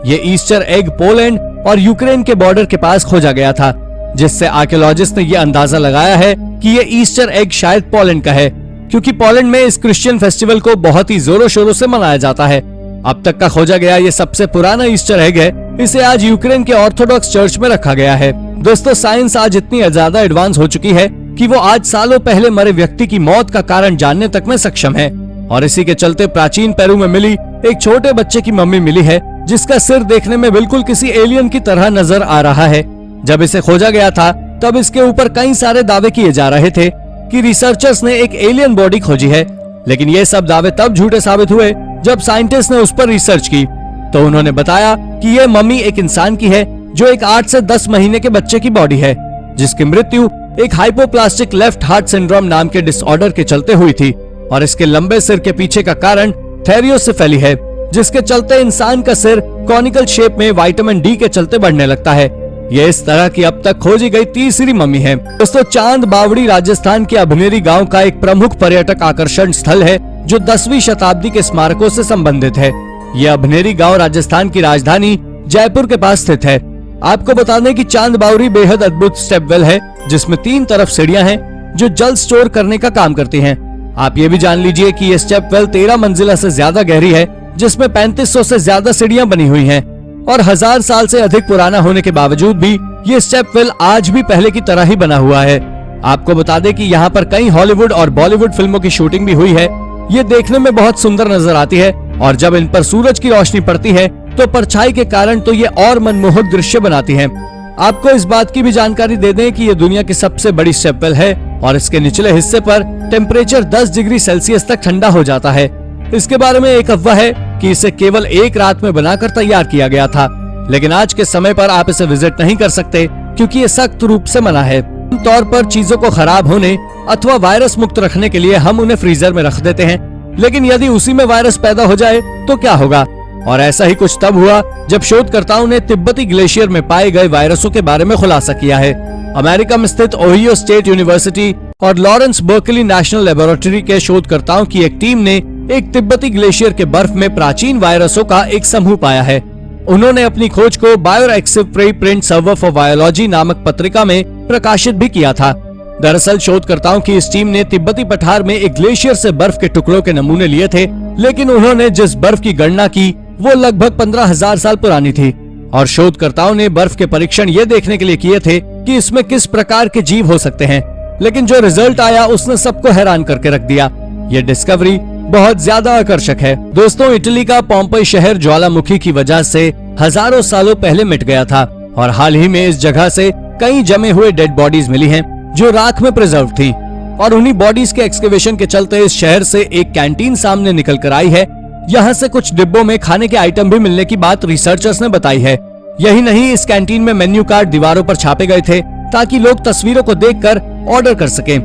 ये ईस्टर एग पोलैंड और यूक्रेन के बॉर्डर के पास खोजा गया था, जिससे आर्कियोलॉजिस्ट ने यह अंदाजा लगाया है कि ये ईस्टर एग शायद पोलैंड का है, क्योंकि पोलैंड में इस क्रिश्चियन फेस्टिवल को बहुत ही जोरों शोरों से मनाया जाता है। अब तक का खोजा गया ये सबसे पुराना ईस्टर एग है। इसे आज यूक्रेन के ऑर्थोडॉक्स चर्च में रखा गया है। दोस्तों, साइंस आज इतनी ज्यादा एडवांस हो चुकी है कि वो आज सालों पहले मरे व्यक्ति की मौत का कारण जानने तक में सक्षम है, और इसी के चलते प्राचीन पेरू में मिली एक छोटे बच्चे की मम्मी मिली है, जिसका सिर देखने में बिल्कुल किसी एलियन की तरह नजर आ रहा है। जब इसे खोजा गया था तब इसके ऊपर कई सारे दावे किए जा रहे थे कि रिसर्चर्स ने एक एलियन बॉडी खोजी है, लेकिन ये सब दावे तब झूठे साबित हुए जब साइंटिस्ट ने उस पर रिसर्च की, तो उन्होंने बताया कि ये मम्मी एक इंसान की है, जो एक 8 से 10 महीने के बच्चे की बॉडी है, जिसकी मृत्यु एक हाइपोप्लास्टिक लेफ्ट हार्ट सिंड्रोम नाम के डिसऑर्डर के चलते हुई थी, और इसके लंबे सिर के पीछे का कारण थेरियोसेफेली है, जिसके चलते इंसान का सिर कॉनिकल शेप में विटामिन डी के चलते बढ़ने लगता है। ये इस तरह की अब तक खोजी गई तीसरी मम्मी है। दोस्तों, चांद बावड़ी राजस्थान के अभनेरी गांव का एक प्रमुख पर्यटक आकर्षण स्थल है, जो 10वीं शताब्दी के स्मारकों से संबंधित है। यह अभनेरी गांव राजस्थान की राजधानी जयपुर के पास स्थित है। आपको बता दें कि चांद बावड़ी बेहद अद्भुत स्टेपवेल है, जिसमें 3 तरफ सीढ़ियां हैं, जो जल स्टोर करने का काम करती हैं। आप ये भी जान लीजिए कि ये स्टेप वेल 13 मंजिला से ज्यादा गहरी है, जिसमें 3500 से ज्यादा सीढ़ियां बनी हुई हैं और 1000 साल से अधिक पुराना होने के बावजूद भी ये स्टेप वेल आज भी पहले की तरह ही बना हुआ है। आपको बता दें कि यहाँ पर कई हॉलीवुड और बॉलीवुड फिल्मों की शूटिंग भी हुई है। ये देखने में बहुत सुंदर नजर आती है और जब इन पर सूरज की रोशनी पड़ती है तो परछाई के कारण तो ये और मनमोहक दृश्य बनाती है। आपको इस बात की भी जानकारी दे दें कि ये दुनिया की सबसे बड़ी स्टेप वेल है और इसके निचले हिस्से पर टेम्परेचर 10 डिग्री सेल्सियस तक ठंडा हो जाता है। इसके बारे में एक अफवाह है कि इसे केवल एक रात में बनाकर तैयार किया गया था, लेकिन आज के समय पर आप इसे विजिट नहीं कर सकते क्योंकि ये सख्त रूप से मना है। तौर पर चीजों को खराब होने अथवा वायरस मुक्त रखने के लिए हम उन्हें फ्रीजर में रख देते हैं, लेकिन यदि उसी में वायरस पैदा हो जाए तो क्या होगा? और ऐसा ही कुछ तब हुआ जब शोधकर्ताओं ने तिब्बती ग्लेशियर में पाए गए वायरसों के बारे में खुलासा किया है। अमेरिका में स्थित ओहियो स्टेट यूनिवर्सिटी और लॉरेंस बर्कली नेशनल लेबोरेटरी के शोधकर्ताओं की एक टीम ने एक तिब्बती ग्लेशियर के बर्फ में प्राचीन वायरसों का एक समूह पाया है। उन्होंने अपनी खोज को bioactive preprint server for biology नामक पत्रिका में प्रकाशित भी किया था। दरअसल शोधकर्ताओं की इस टीम ने तिब्बती पठार में एक ग्लेशियर से बर्फ के टुकड़ों के नमूने लिए थे, लेकिन उन्होंने जिस बर्फ की गणना की वो लगभग 15,000 साल पुरानी थी और शोधकर्ताओं ने बर्फ के परीक्षण ये देखने के लिए किए थे कि इसमें किस प्रकार के जीव हो सकते हैं, लेकिन जो रिजल्ट आया उसने सबको हैरान करके रख दिया। ये डिस्कवरी बहुत ज्यादा आकर्षक है। दोस्तों, इटली का पोम्पई शहर ज्वालामुखी की वजह से हजारों सालों पहले मिट गया था और हाल ही में इस जगह से कई जमे हुए डेड बॉडीज मिली हैं जो राख में प्रिजर्व थी और उन्हीं बॉडीज के एक्सकेवेशन के चलते इस शहर से एक कैंटीन सामने निकल कर आई है। यहाँ से कुछ डिब्बों में खाने के आइटम भी मिलने की बात रिसर्चर्स ने बताई है। यही नहीं, इस कैंटीन में मेन्यू कार्ड दीवारों पर छापे गए थे ताकि लोग तस्वीरों को देखकर ऑर्डर कर सकें।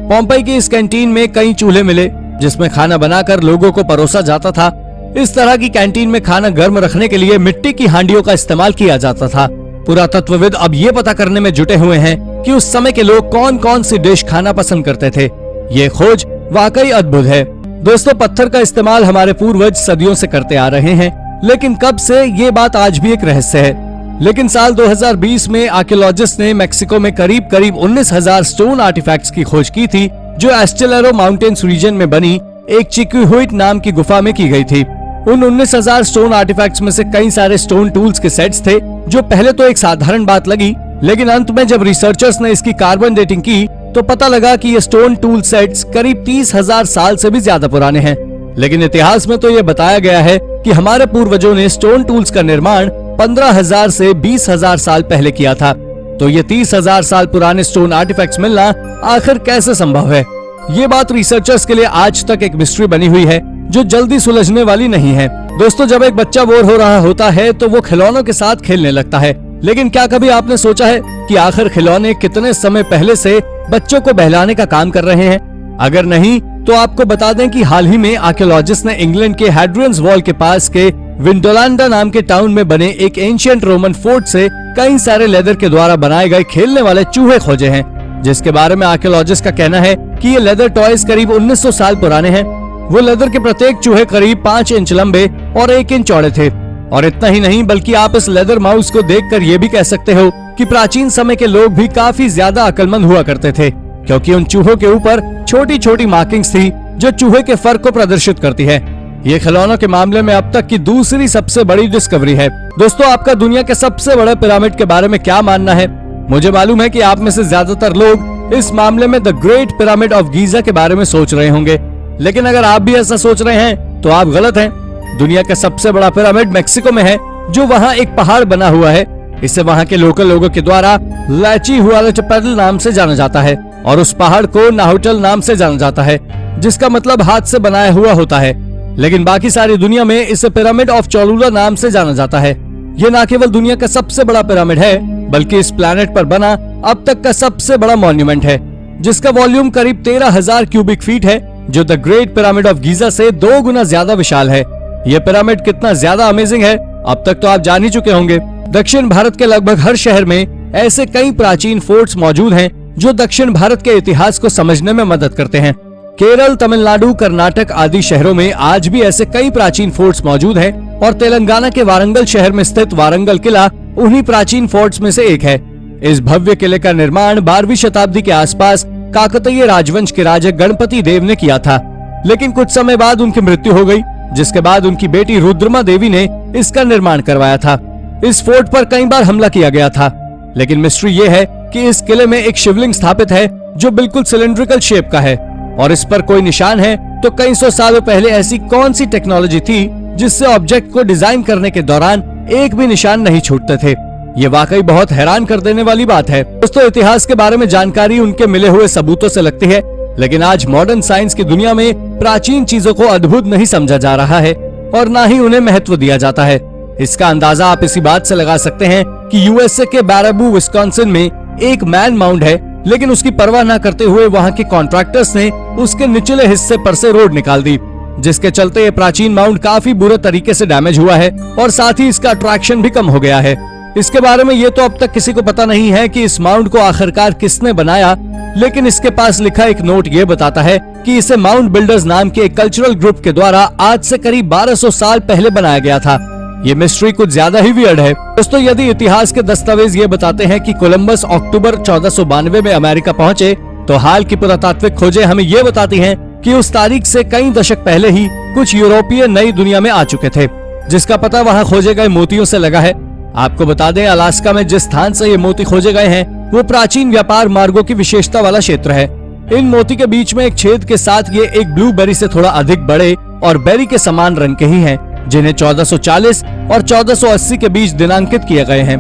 पोम्पई की इस कैंटीन में कई चूल्हे मिले जिसमें खाना बनाकर लोगों को परोसा जाता था। इस तरह की कैंटीन में खाना गर्म रखने के लिए मिट्टी की हांडियों का इस्तेमाल किया जाता था। पुरातत्वविद अब ये पता करने में जुटे हुए हैं कि उस समय के लोग कौन कौन सी डिश खाना पसंद करते थे। ये खोज वाकई अद्भुत है। दोस्तों, पत्थर का इस्तेमाल हमारे पूर्वज सदियों से करते आ रहे हैं, लेकिन कब से ये बात आज भी एक रहस्य है। लेकिन साल 2020 में आर्कियोलॉजिस्ट ने मेक्सिको में करीब 19,000 स्टोन आर्टिफैक्ट्स की खोज की थी जो एस्टेलेरो माउंटेन्स रीजन में बनी एक चिक्विहुइट नाम की गुफा में की गई थी। उन 19,000 स्टोन आर्टिफैक्ट्स में से कई सारे स्टोन टूल्स के सेट्स थे, जो पहले तो एक साधारण बात लगी, लेकिन अंत में जब रिसर्चर्स ने इसकी कार्बन डेटिंग की तो पता लगा कि ये स्टोन टूल सेट्स करीब 30,000 साल से भी ज्यादा पुराने हैं। लेकिन इतिहास में तो ये बताया गया है कि हमारे पूर्वजों ने स्टोन टूल्स का निर्माण 15,000 से 20,000 साल पहले किया था। तो ये 30,000 साल पुराने स्टोन आर्टिफैक्ट्स मिलना आखिर कैसे संभव है? ये बात रिसर्चर्स के लिए आज तक एक मिस्ट्री बनी हुई है जो जल्दी सुलझने वाली नहीं है। दोस्तों, जब एक बच्चा बोर हो रहा होता है तो वो खिलौनों के साथ खेलने लगता है, लेकिन क्या कभी आपने सोचा है कि आखिर खिलौने कितने समय पहले से बच्चों को बहलाने का काम कर रहे हैं? अगर नहीं तो आपको बता दें कि हाल ही में आर्कियोलॉजिस्ट ने इंग्लैंड के हैड्रियंस वॉल के पास के विंडोलांडा नाम के टाउन में बने एक एंशिएंट रोमन फोर्ट से कई सारे लेदर के द्वारा बनाए गए खेलने वाले चूहे खोजे हैं, जिसके बारे में आर्कियोलॉजिस्ट का कहना है कि ये लेदर टॉयज करीब 1900 साल पुराने हैं। वो लेदर के प्रत्येक चूहे करीब 5 इंच लंबे और 1 इंच चौड़े थे। और इतना ही नहीं, बल्कि आप इस लेदर माउस को देखकर ये भी कह सकते हो कि प्राचीन समय के लोग भी काफी ज्यादा अक्लमंद हुआ करते थे, क्योंकि उन चूहों के ऊपर छोटी छोटी मार्किंग्स थी जो चूहे के फर को प्रदर्शित करती है। ये खिलौनों के मामले में अब तक की दूसरी सबसे बड़ी डिस्कवरी है। दोस्तों, आपका दुनिया के सबसे बड़े पिरामिड के बारे में क्या मानना है? मुझे मालूम है कि आप में से ज्यादातर लोग इस मामले में the great pyramid of Giza के बारे में सोच रहे होंगे, लेकिन अगर आप भी ऐसा सोच रहे हैं तो आप गलत हैं। दुनिया का सबसे बड़ा पिरामिड मेक्सिको में है, जो वहाँ एक पहाड़ बना हुआ है। इसे वहाँ के लोकल लोगों के द्वारा लाची हुआलचपैटल नाम से जाना जाता है और उस पहाड़ को नाहुटल नाम से जाना जाता है, जिसका मतलब हाथ से बनाया हुआ होता है। लेकिन बाकी सारी दुनिया में इसे पिरामिड ऑफ चोलुला नाम से जाना जाता है। ये न केवल दुनिया का सबसे बड़ा पिरामिड है, बल्कि इस प्लैनेट पर बना अब तक का सबसे बड़ा मॉन्यूमेंट है, जिसका वॉल्यूम करीब 13,000 क्यूबिक फीट है, जो the great pyramid of Giza से 2 गुना ज्यादा विशाल है। यह पिरामिड कितना ज्यादा अमेजिंग है अब तक तो आप जान ही चुके होंगे। दक्षिण भारत के लगभग हर शहर में ऐसे कई प्राचीन फोर्ट्स मौजूद हैं जो दक्षिण भारत के इतिहास को समझने में मदद करते हैं। केरल, तमिलनाडु, कर्नाटक आदि शहरों में आज भी ऐसे कई प्राचीन फोर्ट्स मौजूद हैं और तेलंगाना के वारंगल शहर में स्थित वारंगल किला उन्हीं प्राचीन फोर्ट्स में से एक है। इस भव्य किले का निर्माण 12वीं शताब्दी के आसपास काकतीय राजवंश के राजा गणपति देव ने किया था, लेकिन कुछ समय बाद उनकी मृत्यु हो गई, जिसके बाद उनकी बेटी रुद्रमा देवी ने इसका निर्माण करवाया था। इस फोर्ट पर कई बार हमला किया गया था, लेकिन मिस्ट्री ये है कि इस किले में एक शिवलिंग स्थापित है जो बिल्कुल सिलेंड्रिकल शेप का है और इस पर कोई निशान है। तो कई सौ सालों पहले ऐसी कौन सी टेक्नोलॉजी थी जिससे ऑब्जेक्ट को डिजाइन करने के दौरान एक भी निशान नहीं छूटते थे? ये वाकई बहुत हैरान कर देने वाली बात है। दोस्तों, इतिहास के बारे में जानकारी उनके मिले हुए सबूतों से लगती है, लेकिन आज मॉडर्न साइंस की दुनिया में प्राचीन चीजों को अद्भुत नहीं समझा जा रहा है और न ही उन्हें महत्व दिया जाता है। इसका अंदाजा आप इसी बात से लगा सकते हैं कि यूएसए के बैराबू विस्कॉन्सिन में एक मैन माउंड है, लेकिन उसकी परवाह न करते हुए वहां के कॉन्ट्रैक्टर्स ने उसके निचले हिस्से पर से रोड निकाल दी, जिसके चलते ये प्राचीन माउंड काफी बुरे तरीके से डैमेज हुआ है और साथ ही इसका अट्रैक्शन भी कम हो गया है। इसके बारे में ये तो अब तक किसी को पता नहीं है कि इस माउंड को आखिरकार किसने बनाया, लेकिन इसके पास लिखा एक नोट ये बताता है कि इसे माउंड बिल्डर्स नाम के एक कल्चरल ग्रुप के द्वारा आज से करीब 1200 साल पहले बनाया गया था। ये मिस्ट्री कुछ ज्यादा ही वियर्ड है। दोस्तों, यदि इतिहास के दस्तावेज ये बताते हैं कि कोलंबस अक्टूबर 1492 में अमेरिका पहुंचे, तो हाल की पुरातात्विक खोजें हमें ये बताती हैं कि उस तारीख से कई दशक पहले ही कुछ यूरोपीय नई दुनिया में आ चुके थे, जिसका पता वहाँ खोजे गए मोतियों से लगा है। आपको बता दें, अलास्का में जिस स्थान से ये मोती खोजे गए हैं वो प्राचीन व्यापार मार्गों की विशेषता वाला क्षेत्र है। इन मोती के बीच में एक छेद के साथ ये एक ब्लूबेरी से थोड़ा अधिक बड़े और बेरी के समान रंग के ही हैं, जिन्हें 1440 और 1480 के बीच दिनांकित किए गए हैं।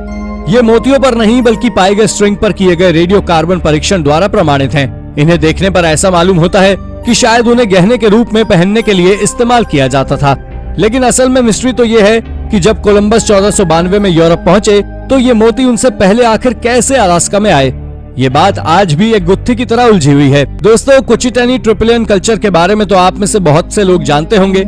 ये मोतियों पर नहीं बल्कि पाए गए स्ट्रिंग पर किए गए रेडियो कार्बन परीक्षण द्वारा प्रमाणित हैं। इन्हें देखने पर ऐसा मालूम होता है कि शायद उन्हें गहने के रूप में पहनने के लिए इस्तेमाल किया जाता था, लेकिन असल में मिस्ट्री तो ये है कि जब कोलंबस 1492 में यूरोप पहुंचे तो ये मोती उनसे पहले आखिर कैसे अलास्का में आए, ये बात आज भी एक गुत्थी की तरह उलझी हुई है। दोस्तों, कुचिटनी ट्रिपलियन कल्चर के बारे में तो आप में से बहुत से लोग जानते होंगे।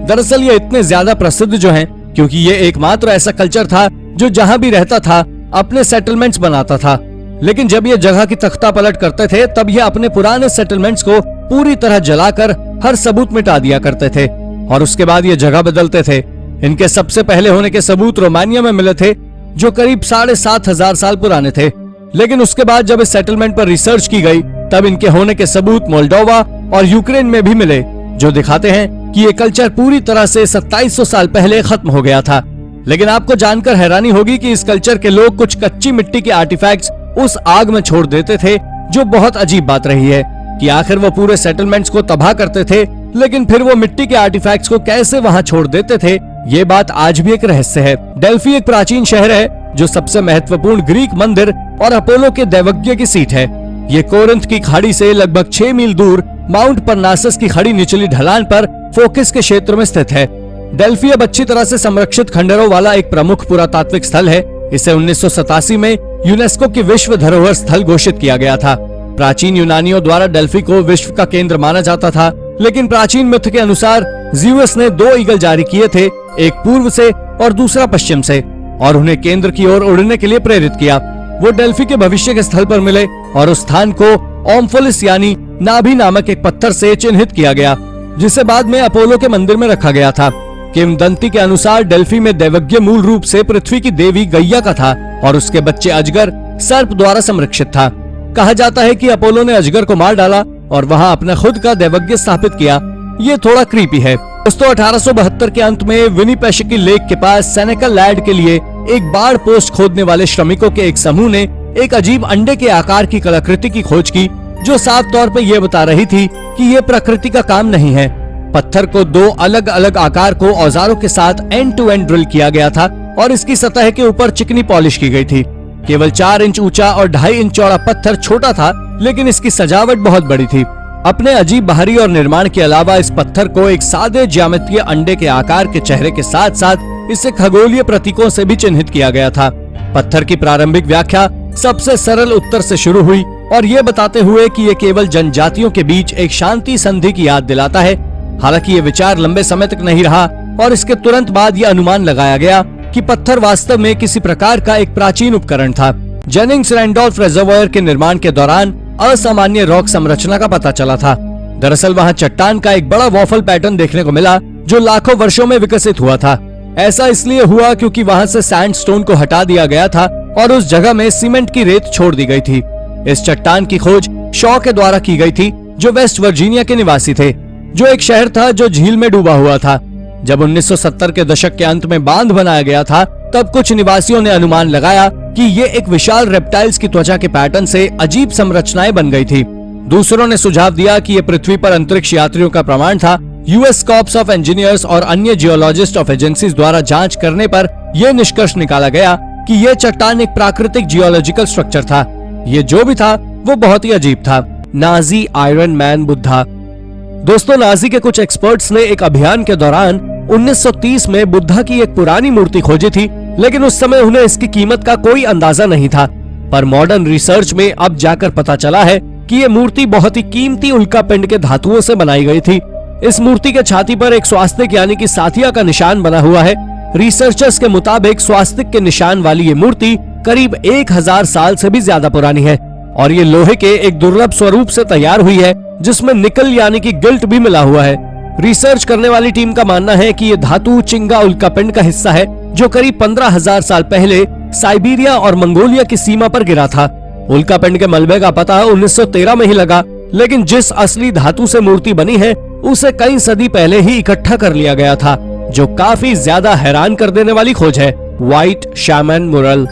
दरअसल ये इतने ज्यादा प्रसिद्ध जो हैं क्योंकि ये एकमात्र ऐसा कल्चर था जो जहां भी रहता था अपने सेटलमेंट्स बनाता था, लेकिन जब ये जगह की तख्ता पलट करते थे तब ये अपने पुराने सेटलमेंट्स को पूरी तरह जलाकर हर सबूत मिटा दिया करते थे और उसके बाद ये जगह बदलते थे। इनके सबसे पहले होने के सबूत रोमानिया में मिले थे, जो करीब 7500 साल पुराने थे, लेकिन उसके बाद जब इस सेटलमेंट पर रिसर्च की गई तब इनके होने के सबूत मोल्डोवा और यूक्रेन में भी मिले, जो दिखाते हैं कि ये कल्चर पूरी तरह से 2700 साल पहले खत्म हो गया था। लेकिन आपको जानकर हैरानी होगी कि इस कल्चर के लोग कुछ कच्ची मिट्टी के आर्टिफैक्ट्स उस आग में छोड़ देते थे, जो बहुत अजीब बात रही है कि आखिर वो पूरे सेटलमेंट्स को तबाह करते थे, लेकिन फिर वो मिट्टी के आर्टिफैक्ट्स को कैसे वहाँ छोड़ देते थे, ये बात आज भी एक रहस्य है। डेल्फी एक प्राचीन शहर है जो सबसे महत्वपूर्ण ग्रीक मंदिर और अपोलो के दैवज्ञ की सीट है। ये कोरिंथ की खाड़ी से लगभग 6 मील दूर माउंट परनासस की खड़ी निचली ढलान पर फोकस के क्षेत्र में स्थित है। डेल्फी अब अच्छी तरह से संरक्षित खंडरों वाला एक प्रमुख पुरातात्विक स्थल है। इसे 1987 में यूनेस्को की विश्व धरोहर स्थल घोषित किया गया था। प्राचीन यूनानियों द्वारा डेल्फी को विश्व का केंद्र माना जाता था, लेकिन प्राचीन मिथ के अनुसार ज़्यूस ने 2 ईगल जारी किए थे, एक पूर्व से और दूसरा पश्चिम से, और उन्हें केंद्र की ओर उड़ने के लिए प्रेरित किया। वो डेल्फी के भविष्य के स्थल पर मिले और उस स्थान को ओम्फोलिस यानी नाभि नामक एक पत्थर से चिन्हित किया गया, जिसे बाद में अपोलो के मंदिर में रखा गया था। किंवदंती के अनुसार डेल्फी में दैवज्ञ मूल रूप से पृथ्वी की देवी गैया का था और उसके बच्चे अजगर सर्प द्वारा संरक्षित था। कहा जाता है कि अपोलो ने अजगर को मार डाला और वहां अपना खुद का दैवज्ञ स्थापित किया। ये थोड़ा क्रीपी है। दोस्तों, 1872 के अंत में विनिपेशकी लेक के पास सेनेका लैंड के लिए एक बाढ़ पोस्ट खोदने वाले श्रमिकों के एक समूह ने एक अजीब अंडे के आकार की कलाकृति की खोज की, जो साफ तौर पर यह बता रही थी कि ये प्रकृति का काम नहीं है। पत्थर को 2 अलग अलग आकार को औजारों के साथ एंड टू एंड ड्रिल किया गया था और इसकी सतह के ऊपर चिकनी पॉलिश की गई थी। केवल 4 इंच ऊंचा और 2.5 इंच चौड़ा पत्थर छोटा था, लेकिन इसकी सजावट बहुत बड़ी थी। अपने अजीब बाहरी और निर्माण के अलावा इस पत्थर को एक सादे ज्यामितीय अंडे के आकार के चेहरे के साथ साथ इसे खगोलीय प्रतीकों से भी चिन्हित किया गया था। पत्थर की प्रारंभिक व्याख्या सबसे सरल उत्तर से शुरू हुई और ये बताते हुए कि ये केवल जनजातियों के बीच एक शांति संधि की याद दिलाता है। हालांकि ये विचार लंबे समय तक नहीं रहा और इसके तुरंत बाद ये अनुमान लगाया गया कि पत्थर वास्तव में किसी प्रकार का एक प्राचीन उपकरण था। जेनिंग्स रैंडोल्फ रिजर्वायर के निर्माण के दौरान असामान्य रॉक संरचना का पता चला था। दरअसल वहां चट्टान का एक बड़ा वॉफल पैटर्न देखने को मिला जो लाखों वर्षों में विकसित हुआ था। ऐसा इसलिए हुआ क्योंकि वहां से सैंडस्टोन को हटा दिया गया था और उस जगह में सीमेंट की रेत छोड़ दी गई थी। इस चट्टान की खोज शॉ के द्वारा की गई थी, जो वेस्ट वर्जीनिया के निवासी थे, जो एक शहर था जो झील में डूबा हुआ था। जब 1970 के दशक के अंत में बांध बनाया गया था, तब कुछ निवासियों ने अनुमान लगाया कि ये एक विशाल रेप्टाइल्स की त्वचा के पैटर्न से अजीब संरचनाएं बन गई थी। दूसरों ने सुझाव दिया कि ये पृथ्वी पर अंतरिक्ष यात्रियों का प्रमाण था। यूएस कॉर्प्स ऑफ इंजीनियर्स और अन्य जियोलॉजिस्ट ऑफ एजेंसीज द्वारा जांच करने पर यह निष्कर्ष निकाला गया कि यह चट्टान एक प्राकृतिक जियोलॉजिकल स्ट्रक्चर था। ये जो भी था वो बहुत ही अजीब था। Nazi iron man Buddha. दोस्तों, नाजी के कुछ एक्सपर्ट्स ने एक अभियान के दौरान 1930 में बुद्धा की एक पुरानी मूर्ति खोजी थी, लेकिन उस समय उन्हें इसकी कीमत का कोई अंदाजा नहीं था। पर मॉडर्न रिसर्च में अब जाकर पता चला है कि ये मूर्ति बहुत ही कीमती उल्कापिंड के धातुओं से बनाई गई थी। इस मूर्ति के छाती पर एक स्वास्तिक यानी कि साथिया का निशान बना हुआ है। रिसर्चर्स के मुताबिक स्वास्तिक के निशान वाली ये मूर्ति करीब 1000 साल से भी ज्यादा पुरानी है और ये लोहे के एक दुर्लभ स्वरूप से तैयार हुई है, जिसमें निकल यानी कि गिल्ट भी मिला हुआ है। रिसर्च करने वाली टीम का मानना है कि ये धातु चिंगा उल्कापिंड का हिस्सा है, जो करीब 15,000 साल पहले साइबेरिया और मंगोलिया की सीमा पर गिरा था। उल्कापिंड के मलबे का पता 1913 में ही लगा, लेकिन जिस असली धातु से मूर्ति बनी है उसे कई सदी पहले ही इकट्ठा कर लिया गया था, जो काफी ज्यादा हैरान कर देने वाली खोज है। व्हाइट शैमन मुरल।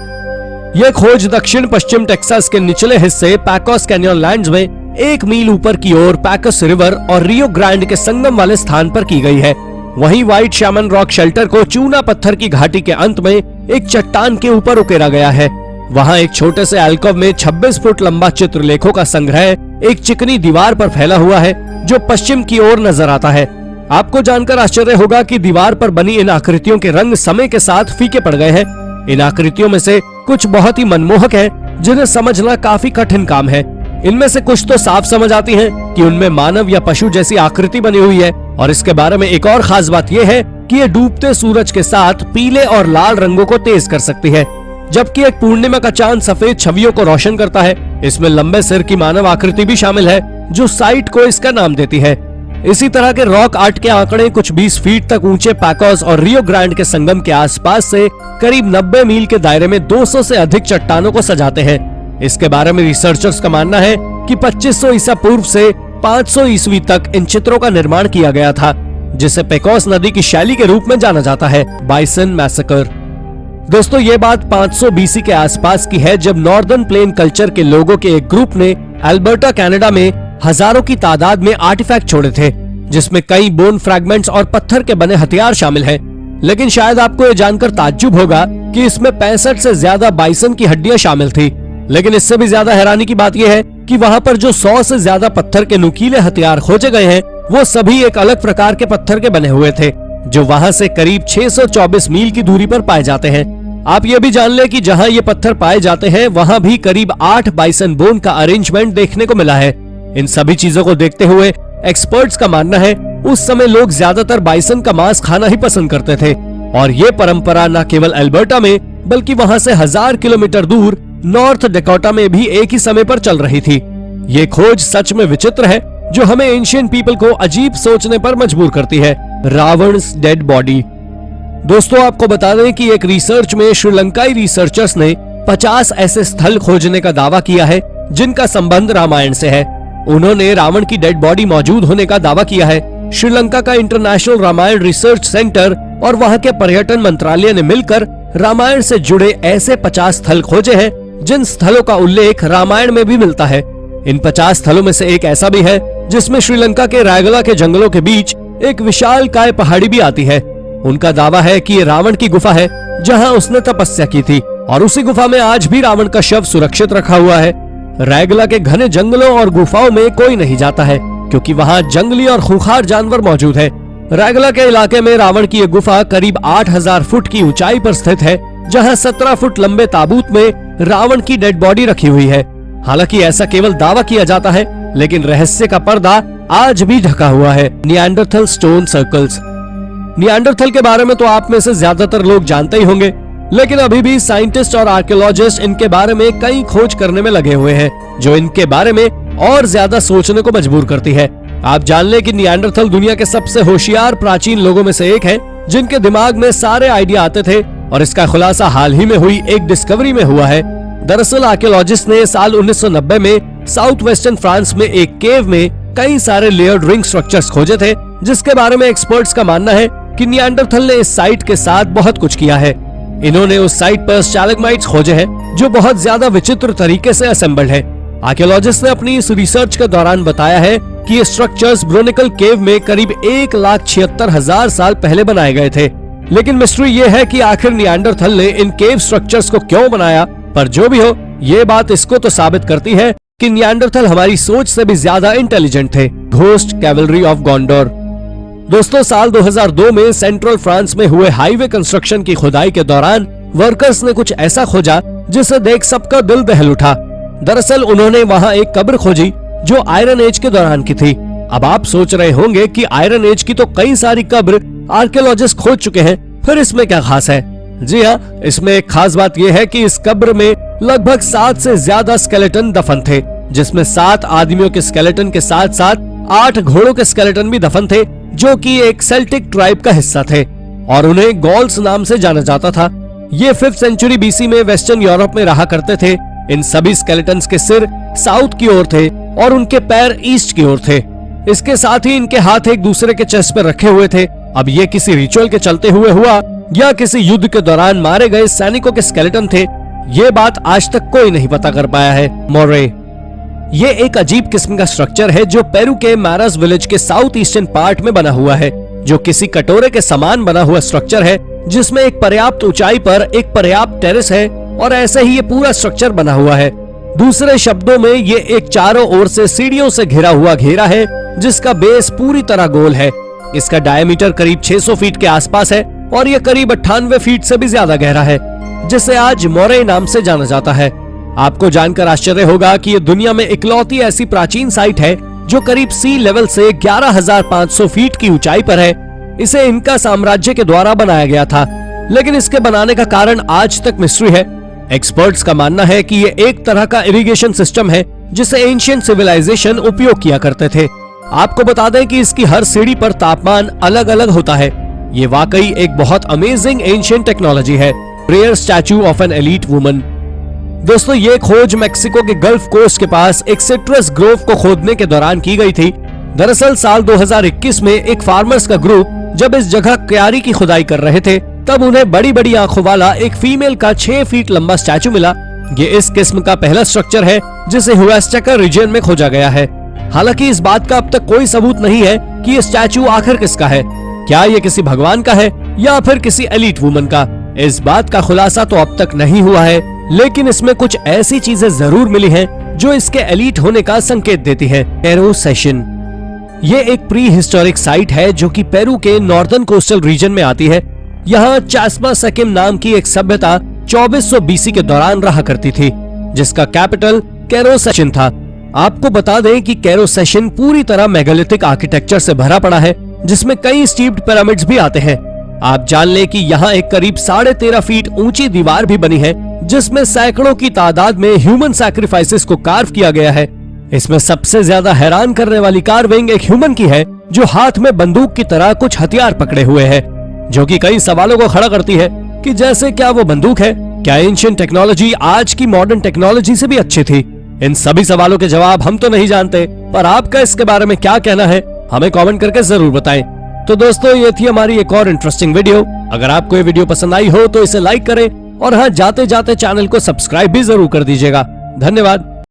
यह खोज दक्षिण पश्चिम टेक्सास के निचले हिस्से पैकोस कैनियन लैंड्स में 1 मील ऊपर की ओर पैकोस रिवर और रियो ग्रांड के संगम वाले स्थान पर की गई है। वहीं व्हाइट शैमन रॉक शेल्टर को चूना पत्थर की घाटी के अंत में एक चट्टान के ऊपर उकेरा गया है। वहां एक छोटे से एल्कोव में 26 फुट लंबा चित्रलेखों का संग्रह एक चिकनी दीवार पर फैला हुआ है, जो पश्चिम की ओर नजर आता है। आपको जानकर आश्चर्य होगा कि दीवार पर बनी इन आकृतियों के रंग समय के साथ फीके पड़ गए हैं। इन आकृतियों में से कुछ बहुत ही मनमोहक हैं, जिन्हें समझना काफी कठिन काम है। इनमें से कुछ तो साफ समझ आती हैं कि उनमें मानव या पशु जैसी आकृति बनी हुई है, और इसके बारे में एक और खास बात यह है कि ये डूबते सूरज के साथ पीले और लाल रंगों को तेज कर सकती है, जबकि एक पूर्णिमा का चांद सफेद छवियों को रोशन करता है। इसमें लंबे सिर की मानव आकृति भी शामिल है, जो साइट को इसका नाम देती है। इसी तरह के रॉक आर्ट के आंकड़े कुछ 20 फीट तक ऊंचे पैकोस और रियो ग्रांड के संगम के आसपास से करीब 90 मील के दायरे में 200 से अधिक चट्टानों को सजाते हैं। इसके बारे में रिसर्चर्स का मानना है कि 2500 ईसा पूर्व से 500 ईस्वी तक इन चित्रों का निर्माण किया गया था, जिसे पेकोस नदी की शैली के रूप में जाना जाता है, बाइसन मैसेकर। दोस्तों, ये बात 500 बीसी के आसपास की है, जब नॉर्दर्न प्लेन कल्चर के लोगों के एक ग्रुप ने अल्बर्टा कनाडा में हजारों की तादाद में आर्टिफैक्ट छोड़े थे, जिसमें कई बोन फ्रैगमेंट्स और पत्थर के बने हथियार शामिल हैं। लेकिन शायद आपको ये जानकर ताज्जुब होगा कि इसमें 65 से ज्यादा बाइसन की हड्डियां शामिल थी। लेकिन इससे भी ज्यादा हैरानी की बात यह है कि वहां पर जो 100 से ज्यादा पत्थर के नुकीले हथियार खोजे गए हैं, वो सभी एक अलग प्रकार के पत्थर के बने हुए थे, जो वहां से करीब 624 मील की दूरी पर पाए जाते हैं। आप ये भी जान ले कि जहां ये पत्थर पाए जाते हैं, वहां भी करीब 8 बाइसन बोन का अरेंजमेंट देखने को मिला है। इन सभी चीजों को देखते हुए एक्सपर्ट्स का मानना है उस समय लोग ज्यादातर बाइसन का मांस खाना ही पसंद करते थे, और ये परंपरा न केवल अल्बर्टा में बल्कि वहां से 1000 किलोमीटर दूर नॉर्थ डकोटा में भी एक ही समय पर चल रही थी। ये खोज सच में विचित्र है, जो हमें एंशिएंट पीपल को अजीब सोचने पर मजबूर करती है। रावण's डेड बॉडी। दोस्तों, आपको बता दें कि एक रिसर्च में श्रीलंकाई रिसर्चर्स ने 50 ऐसे स्थल खोजने का दावा किया है जिनका संबंध रामायण से है। उन्होंने रावण की डेड बॉडी मौजूद होने का दावा किया है। श्रीलंका का इंटरनेशनल रामायण रिसर्च सेंटर और वहां के पर्यटन मंत्रालय ने मिलकर रामायण से जुड़े ऐसे 50 स्थल खोजे हैं, जिन स्थलों का उल्लेख रामायण में भी मिलता है। इन 50 स्थलों में से एक ऐसा भी है जिसमें श्रीलंका के रायगला के जंगलों के बीच एक विशालकाय पहाड़ी भी आती है। उनका दावा है कि ये रावण की गुफा है, जहां उसने तपस्या की थी, और उसी गुफा में आज भी रावण का शव सुरक्षित रखा हुआ है। रायगला के घने जंगलों और गुफाओं में कोई नहीं जाता है, क्योंकि वहां जंगली और खूंखार जानवर मौजूद है। रायगला के इलाके में रावण की ये गुफा करीब 8000 फुट की ऊंचाई पर स्थित है, जहां 17 फुट लंबे ताबूत में रावण की डेड बॉडी रखी हुई है। हालांकि ऐसा केवल दावा किया जाता है, लेकिन रहस्य का पर्दा आज भी ढका हुआ है। Neanderthal stone circles. निएंडरथल के बारे में तो आप में से ज्यादातर लोग जानते ही होंगे, लेकिन अभी भी साइंटिस्ट और आर्कियोलॉजिस्ट इनके बारे में कई खोज करने में लगे हुए हैं, जो इनके बारे में और ज्यादा सोचने को मजबूर करती है। आप जान ले कि निएंडरथल दुनिया के सबसे होशियार प्राचीन लोगों में से एक है, जिनके दिमाग में सारे आइडिया आते थे, और इसका खुलासा हाल ही में हुई एक डिस्कवरी में हुआ है। दरअसल आर्कियोलॉजिस्ट ने साल 1990 में साउथ वेस्टर्न फ्रांस में एक केव में कई सारे लेयर्ड रिंग स्ट्रक्चर्स खोजे थे, जिसके बारे में एक्सपर्ट्स का मानना है कि निएंडरथल ने इस साइट के साथ बहुत कुछ किया है। इन्होंने उस साइट पर स्टैलेग्माइट्स खोजे हैं जो बहुत ज्यादा विचित्र तरीके से असेंबल्ड है। आर्कियोलॉजिस्ट ने अपनी इस रिसर्च के दौरान बताया है कि ये स्ट्रक्चर्स ब्रोनिकल केव में करीब 1,76,000 साल पहले बनाए गए थे। लेकिन मिस्ट्री ये है कि आखिर निएंडरथल ने इन केव स्ट्रक्चर्स को क्यों बनाया। पर जो भी हो, ये बात इसको तो साबित करती है कि निएंडरथल हमारी सोच से भी ज्यादा इंटेलिजेंट थे। Ghost cavalry of Gondor. दोस्तों, साल 2002 में सेंट्रल फ्रांस में हुए हाईवे कंस्ट्रक्शन की खुदाई के दौरान वर्कर्स ने कुछ ऐसा खोजा जिसे देख सबका दिल दहल उठा। दरअसल उन्होंने वहां एक कब्र खोजी जो आयरन एज के दौरान की थी। अब आप सोच रहे होंगे कि आयरन एज की तो कई सारी कब्र आर्कियोलॉजिस्ट खोज चुके हैं, फिर इसमें क्या खास है। जी हाँ, इसमें एक खास बात यह है कि इस कब्र में लगभग 7 से ज्यादा स्केलेटन दफन थे, जिसमें 7 आदमियों के स्केलेटन के साथ साथ 8 घोड़ों के स्केलेटन भी दफन थे, जो कि एक सेल्टिक ट्राइब का हिस्सा थे और उन्हें गॉल्स नाम से जाना जाता था। ये 5th सेंचुरी बीसी में वेस्टर्न यूरोप में रहा करते थे। इन सभी स्केलेटन्स के सिर साउथ की ओर थे और उनके पैर ईस्ट की ओर थे। इसके साथ ही इनके हाथ एक दूसरे के चेस्ट पर रखे हुए थे। अब ये किसी रिचुअल के चलते हुए हुआ या किसी युद्ध के दौरान मारे गए सैनिकों के स्केलेटन थे, ये बात आज तक कोई नहीं पता कर पाया है। मोरे ये एक अजीब किस्म का स्ट्रक्चर है जो पेरू के मारास विलेज के साउथ ईस्टर्न पार्ट में बना हुआ है, जो किसी कटोरे के समान बना हुआ स्ट्रक्चर है, जिसमें एक पर्याप्त ऊंचाई पर एक पर्याप्त टेरेस है और ऐसे ही ये पूरा स्ट्रक्चर बना हुआ है। दूसरे शब्दों में ये एक चारों ओर से सीढ़ियों से घिरा हुआ घेरा है, जिसका बेस पूरी तरह गोल है। इसका डायमीटर करीब 600 फीट के आसपास है और ये करीब 98 फीट से भी ज्यादा गहरा है, जिसे आज मोरे नाम से जाना जाता है। आपको जानकर आश्चर्य होगा कि ये दुनिया में इकलौती ऐसी प्राचीन साइट है जो करीब सी लेवल से 11,500 फीट की ऊंचाई पर है। इसे इनका साम्राज्य के द्वारा बनाया गया था, लेकिन इसके बनाने का कारण आज तक मिस्ट्री है। एक्सपर्ट्स का मानना है कि ये एक तरह का इरिगेशन सिस्टम है जिसे एंशिएंट सिविलाइजेशन उपयोग किया करते थे। आपको बता दें कि इसकी हर सीढ़ी पर तापमान अलग अलग होता है। ये वाकई एक बहुत अमेजिंग एंशिएंट टेक्नोलॉजी है। Rare statue of an elite woman. दोस्तों, ये खोज मेक्सिको के गल्फ कोस्ट के पास एक सिट्रस ग्रोव को खोदने के दौरान की गई थी। दरअसल साल 2021 में एक फार्मर्स का ग्रुप जब इस जगह क्यारी की खुदाई कर रहे थे, तब उन्हें बड़ी बड़ी आंखों वाला एक फीमेल का 6 फीट लंबा स्टैचू मिला। ये इस किस्म का पहला स्ट्रक्चर है जिसे हुएस्टेका रीजन में खोजा गया है। हालांकि इस बात का अब तक कोई सबूत नहीं है कि ये स्टैचू आखिर किसका है। क्या ये किसी भगवान का है या फिर किसी एलीट वुमन का? इस बात का खुलासा तो अब तक नहीं हुआ है, लेकिन इसमें कुछ ऐसी चीजें जरूर मिली हैं जो इसके एलीट होने का संकेत देती है। पेरू सेशन ये एक प्री हिस्टोरिक साइट है जो कि पेरू के नॉर्दर्न कोस्टल रीजन में आती है। यहाँ चास्मा सकिम नाम की एक सभ्यता 2400 बीसी के दौरान रहा करती थी, जिसका कैपिटल कैरो सेशन था। आपको बता दें कि कैरो सेशन पूरी तरह मेगालिथिक आर्किटेक्चर से भरा पड़ा है, जिसमें कई स्टीप्ड पिरामिड्स भी आते हैं। आप जान लें कि यहाँ एक करीब 13.5 फीट ऊंची दीवार भी बनी है, जिसमें सैकड़ों की तादाद में ह्यूमन सैक्रिफाइसेस को कार्व किया गया है। इसमें सबसे ज्यादा हैरान करने वाली कार्विंग एक ह्यूमन की है, जो हाथ में बंदूक की तरह कुछ हथियार पकड़े हुए है, जो कि कई सवालों को खड़ा करती है कि जैसे क्या वो बंदूक है? क्या एंशिएंट टेक्नोलॉजी आज की मॉडर्न टेक्नोलॉजी से भी अच्छी थी? इन सभी सवालों के जवाब हम तो नहीं जानते, पर आपका इसके बारे में क्या कहना है हमें कमेंट करके जरूर बताएं। तो दोस्तों, ये थी हमारी एक और इंटरेस्टिंग वीडियो। अगर आपको ये वीडियो पसंद आई हो तो इसे लाइक करें और हाँ, जाते जाते चैनल को सब्सक्राइब भी जरूर कर दीजिएगा। धन्यवाद।